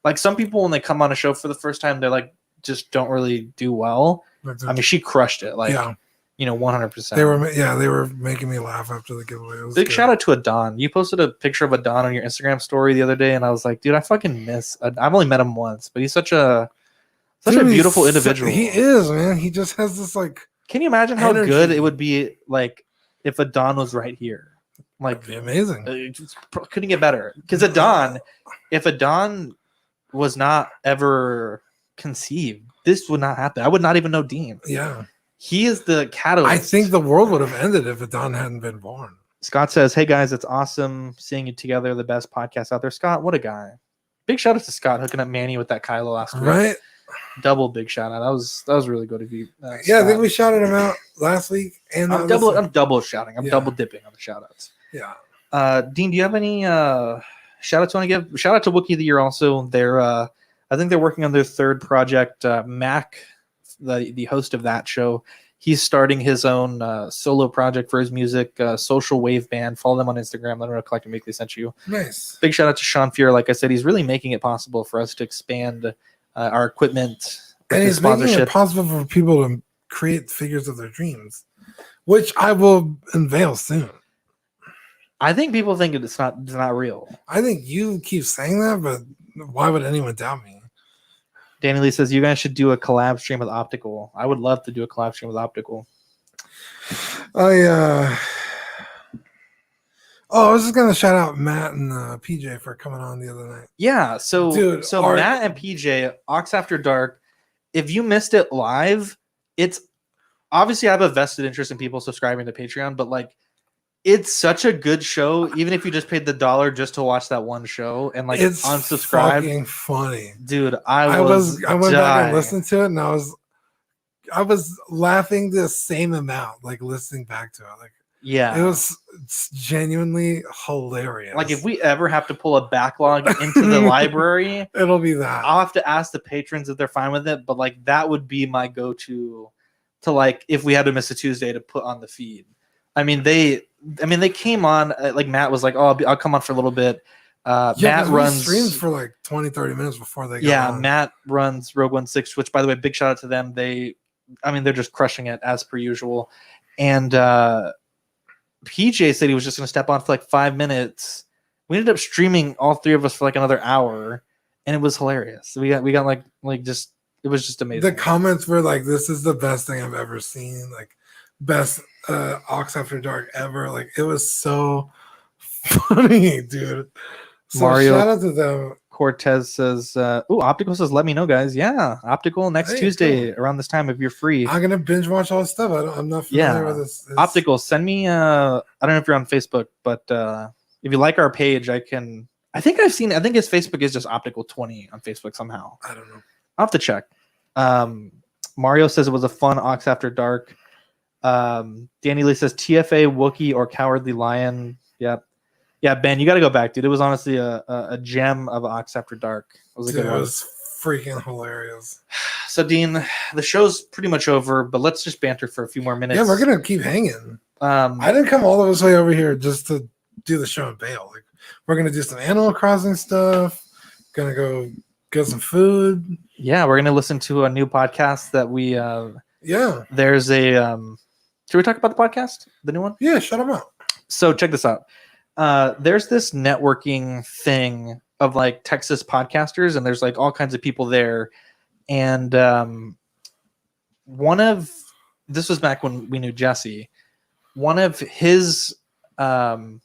[SPEAKER 2] like, some people when they come on a show for the first time, they're like just don't really do well. I mean, she crushed it. Like, yeah. You know, 100%.
[SPEAKER 1] They were making me laugh after the giveaway.
[SPEAKER 2] Big shout out to Adon. You posted a picture of Adon on your Instagram story the other day, and I was like, dude, I fucking miss. I've only met him once, but he's such a beautiful individual.
[SPEAKER 1] He is, man. He just has this like.
[SPEAKER 2] Can you imagine how good it would be, like, if Adon was right here? Like,
[SPEAKER 1] that'd be amazing.
[SPEAKER 2] Couldn't get better. Because Adon, if Adon was not ever conceived, this would not happen. I would not even know Dean.
[SPEAKER 1] Yeah.
[SPEAKER 2] He is the catalyst.
[SPEAKER 1] I think the world would have ended if Adon hadn't been born.
[SPEAKER 2] Scott says, hey guys, it's awesome seeing you together. The best podcast out there. Scott, what a guy. Big shout out to Scott hooking up Manny with that Kylo last week.
[SPEAKER 1] Right.
[SPEAKER 2] Double big shout out. That was really good of you.
[SPEAKER 1] Yeah, I think we shouted him out last week. And
[SPEAKER 2] I'm double shouting. I'm double dipping on the shout outs.
[SPEAKER 1] Yeah.
[SPEAKER 2] Dean, do you have any shout outs you want to give? Shout out to Wookiee of the Year also. They're I think they're working on their third project. Mac, the host of that show, he's starting his own solo project for his music, Social Wave Band. Follow them on Instagram. Let them know Collective Weekly sent you.
[SPEAKER 1] Nice.
[SPEAKER 2] Big shout out to Sean Fuhr. Like I said, he's really making it possible for us to expand our equipment.
[SPEAKER 1] And he's making it possible for people to create figures of their dreams, which I will unveil soon.
[SPEAKER 2] I think people think it's not real.
[SPEAKER 1] I think you keep saying that, but why would anyone doubt me?
[SPEAKER 2] Danny Lee says you guys should do a collab stream with Optical. I would love to do a collab stream with Optical.
[SPEAKER 1] I was just gonna shout out Matt and PJ for coming on the other night.
[SPEAKER 2] Yeah, so
[SPEAKER 1] Dude,
[SPEAKER 2] Matt and PJ, Ox After Dark. If you missed it live, it's obviously I have a vested interest in people subscribing to Patreon, but like it's such a good show. Even if you just paid the $1 just to watch that one show and like
[SPEAKER 1] it's
[SPEAKER 2] unsubscribe,
[SPEAKER 1] fucking funny,
[SPEAKER 2] dude. I
[SPEAKER 1] went back and listened to it, and I was laughing the same amount, like listening back to it. Like,
[SPEAKER 2] yeah,
[SPEAKER 1] it's genuinely hilarious.
[SPEAKER 2] Like if we ever have to pull a backlog into the library,
[SPEAKER 1] it'll be that.
[SPEAKER 2] I'll have to ask the patrons if they're fine with it, but like that would be my go-to to like if we had to miss a Tuesday to put on the feed. I mean, they came on, like Matt was like, oh, I'll come on for a little bit. Matt runs
[SPEAKER 1] streams for like 20, 30 minutes before they go on.
[SPEAKER 2] Matt runs Rogue 16, which by the way, big shout out to them. They're just crushing it as per usual. And PJ said he was just going to step on for like 5 minutes. We ended up streaming all three of us for like another hour, and it was hilarious. We got like just it was just amazing.
[SPEAKER 1] The comments were like, "This is the best thing I've ever seen." Like best Ox After Dark ever. Like it was so funny, dude. So
[SPEAKER 2] Mario
[SPEAKER 1] shout out to them.
[SPEAKER 2] Cortez says, Optical says, let me know, guys. Yeah, Optical next Tuesday around this time if you're free.
[SPEAKER 1] I'm gonna binge watch all this stuff. I'm not familiar with this.
[SPEAKER 2] Optical, send me I don't know if you're on Facebook, but if you like our page, I think his Facebook is just Optical 20 on Facebook somehow.
[SPEAKER 1] I don't know.
[SPEAKER 2] I'll have to check. Mario says it was a fun Ox After Dark. Danny Lee says TFA, Wookiee, or Cowardly Lion. Yep. Yeah, Ben, you got to go back, dude. It was honestly a gem of Ox After Dark. It was a good one.
[SPEAKER 1] It was freaking hilarious.
[SPEAKER 2] So, Dean, the show's pretty much over, but let's just banter for a few more minutes.
[SPEAKER 1] Yeah, we're gonna keep hanging. I didn't come all the way over here just to do the show and bail. Like, we're gonna do some Animal Crossing stuff. Gonna go get some food.
[SPEAKER 2] Yeah, we're gonna listen to a new podcast that we. There's a. Should we talk about the podcast, the new one?
[SPEAKER 1] Yeah, shut them out. So
[SPEAKER 2] check this out. There's this networking thing of like Texas podcasters, and there's like all kinds of people there. And this was back when we knew Jesse. One of his, when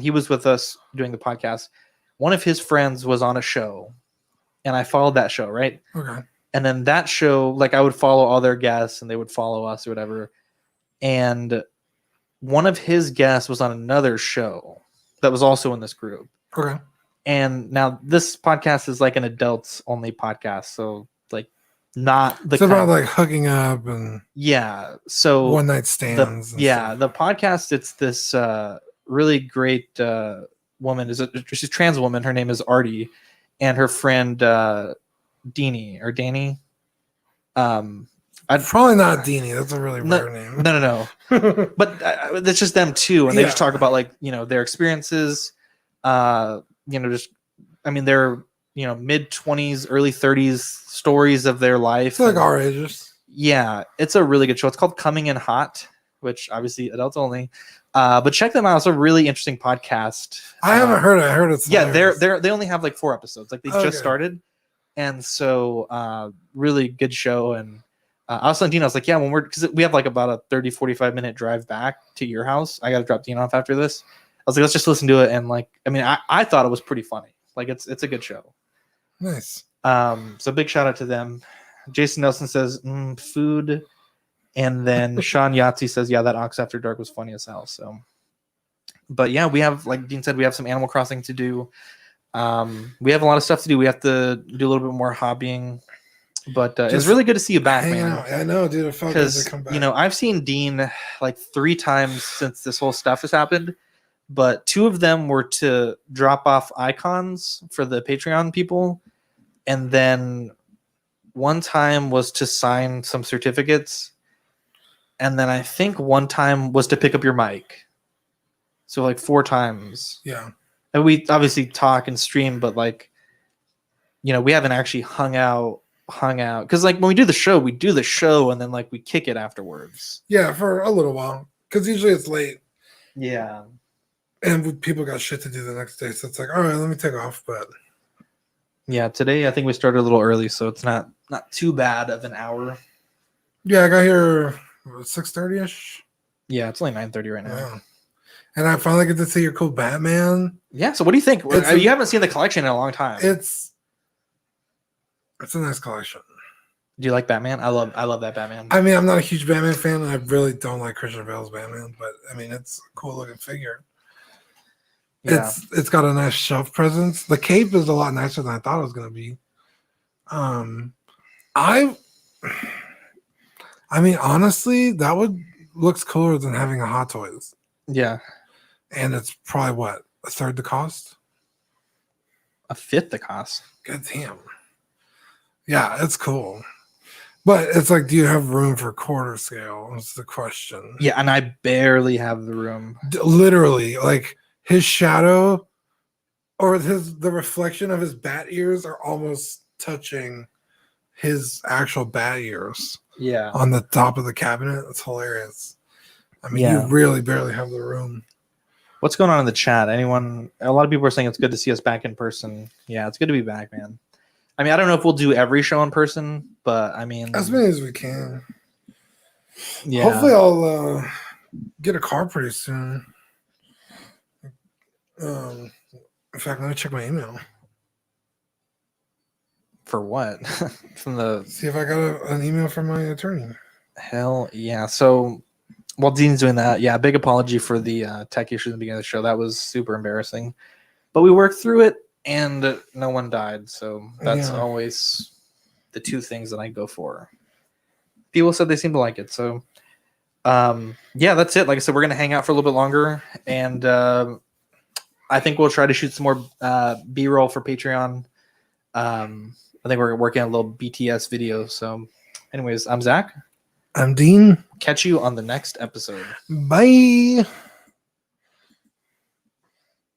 [SPEAKER 2] he was with us doing the podcast, one of his friends was on a show, and I followed that show, right?
[SPEAKER 1] Okay.
[SPEAKER 2] And then that show, like I would follow all their guests, and they would follow us or whatever. And one of his guests was on another show that was also in this group.
[SPEAKER 1] Okay.
[SPEAKER 2] And now this podcast is like an adults only podcast. So like not the
[SPEAKER 1] it's about like hooking up and
[SPEAKER 2] so
[SPEAKER 1] one night stands.
[SPEAKER 2] The podcast, it's this really great woman. She's a trans woman. Her name is Artie, and her friend Deanie or Danny.
[SPEAKER 1] Probably not Deanie. That's a really rare name.
[SPEAKER 2] No. But it's just them two, and they just talk about like their experiences. They're mid-20s, early 30s stories of their life.
[SPEAKER 1] It's like our ages.
[SPEAKER 2] Yeah, it's a really good show. It's called Coming in Hot, which obviously adults only. But check them out. It's a really interesting podcast.
[SPEAKER 1] I haven't heard it. I heard it's
[SPEAKER 2] they only have like 4 episodes. Like they just started, and so really good show. And I was telling Dean, I was like, yeah, because we have like about a 30-45 minute drive back to your house. I got to drop Dean off after this. I was like, let's just listen to it. And like, I thought it was pretty funny. Like it's a good show.
[SPEAKER 1] Nice.
[SPEAKER 2] So big shout out to them. Jason Nelson says food. And then Sean Yahtzee says, yeah, that Ox After Dark was funny as hell. So, but yeah, we have, like Dean said, we have some Animal Crossing to do. We have a lot of stuff to do. We have to do a little bit more hobbying. But it's really good to see you back, man.
[SPEAKER 1] I know, dude. It felt good to come back.
[SPEAKER 2] I've seen Dean like 3 times since this whole stuff has happened. but 2 of them were to drop off icons for the Patreon people, and then one time was to sign some certificates, and then I think one time was to pick up your mic. So like 4 times.
[SPEAKER 1] Yeah.
[SPEAKER 2] And we obviously talk and stream, but like, you know, we haven't actually hung out. Because like when we do the show and then like we kick it afterwards.
[SPEAKER 1] Yeah, for a little while. Because usually it's late.
[SPEAKER 2] Yeah.
[SPEAKER 1] And people got shit to do the next day. So it's like, all right, let me take off. But
[SPEAKER 2] Yeah, today I think we started a little early, so it's not too bad of an hour.
[SPEAKER 1] yeah, I got here 6:30ish.
[SPEAKER 2] Yeah, it's only 9:30 right now.
[SPEAKER 1] Yeah. And I finally get to see your cool Batman.
[SPEAKER 2] Yeah, so what do you think? You haven't seen the collection in a long time.
[SPEAKER 1] It's a nice collection.
[SPEAKER 2] Do you like Batman? I love that Batman.
[SPEAKER 1] I mean, I'm not a huge Batman fan. I really don't like Christian Bale's Batman, but I mean, it's a cool looking figure.
[SPEAKER 2] Yeah.
[SPEAKER 1] It's got a nice shelf presence. The cape is a lot nicer than I thought it was gonna be. I mean, honestly, that looks cooler than having a Hot Toys.
[SPEAKER 2] Yeah.
[SPEAKER 1] And it's probably what, a third the cost?
[SPEAKER 2] A fifth the cost.
[SPEAKER 1] God damn. Yeah, it's cool. But it's like, do you have room for quarter scale? Is the question.
[SPEAKER 2] Yeah, and I barely have the room.
[SPEAKER 1] Literally, like his shadow or the reflection of his bat ears are almost touching his actual bat ears.
[SPEAKER 2] Yeah.
[SPEAKER 1] On the top of the cabinet. It's hilarious. I mean,
[SPEAKER 2] Yeah.
[SPEAKER 1] you really barely have the room.
[SPEAKER 2] What's going on in the chat? A lot of people are saying it's good to see us back in person. Yeah, it's good to be back, man. I mean, I don't know if we'll do every show in person, but I mean,
[SPEAKER 1] As many as we can.
[SPEAKER 2] Yeah.
[SPEAKER 1] Hopefully I'll get a car pretty soon. In fact, let me check my email.
[SPEAKER 2] For what? From the
[SPEAKER 1] See if I got an email from my attorney.
[SPEAKER 2] hell yeah. So while Dean's doing that, yeah, big apology for the tech issue at the beginning of the show. That was super embarrassing. But we worked through it and no one died. So that's always the 2 things that I go for. People said they seem to like it. So yeah, that's it. Like I said, we're gonna hang out for a little bit longer, and I think we'll try to shoot some more B-roll for Patreon. I think we're working on a little BTS video. So anyways, I'm Zach.
[SPEAKER 1] I'm Dean.
[SPEAKER 2] Catch you on the next episode.
[SPEAKER 1] Bye.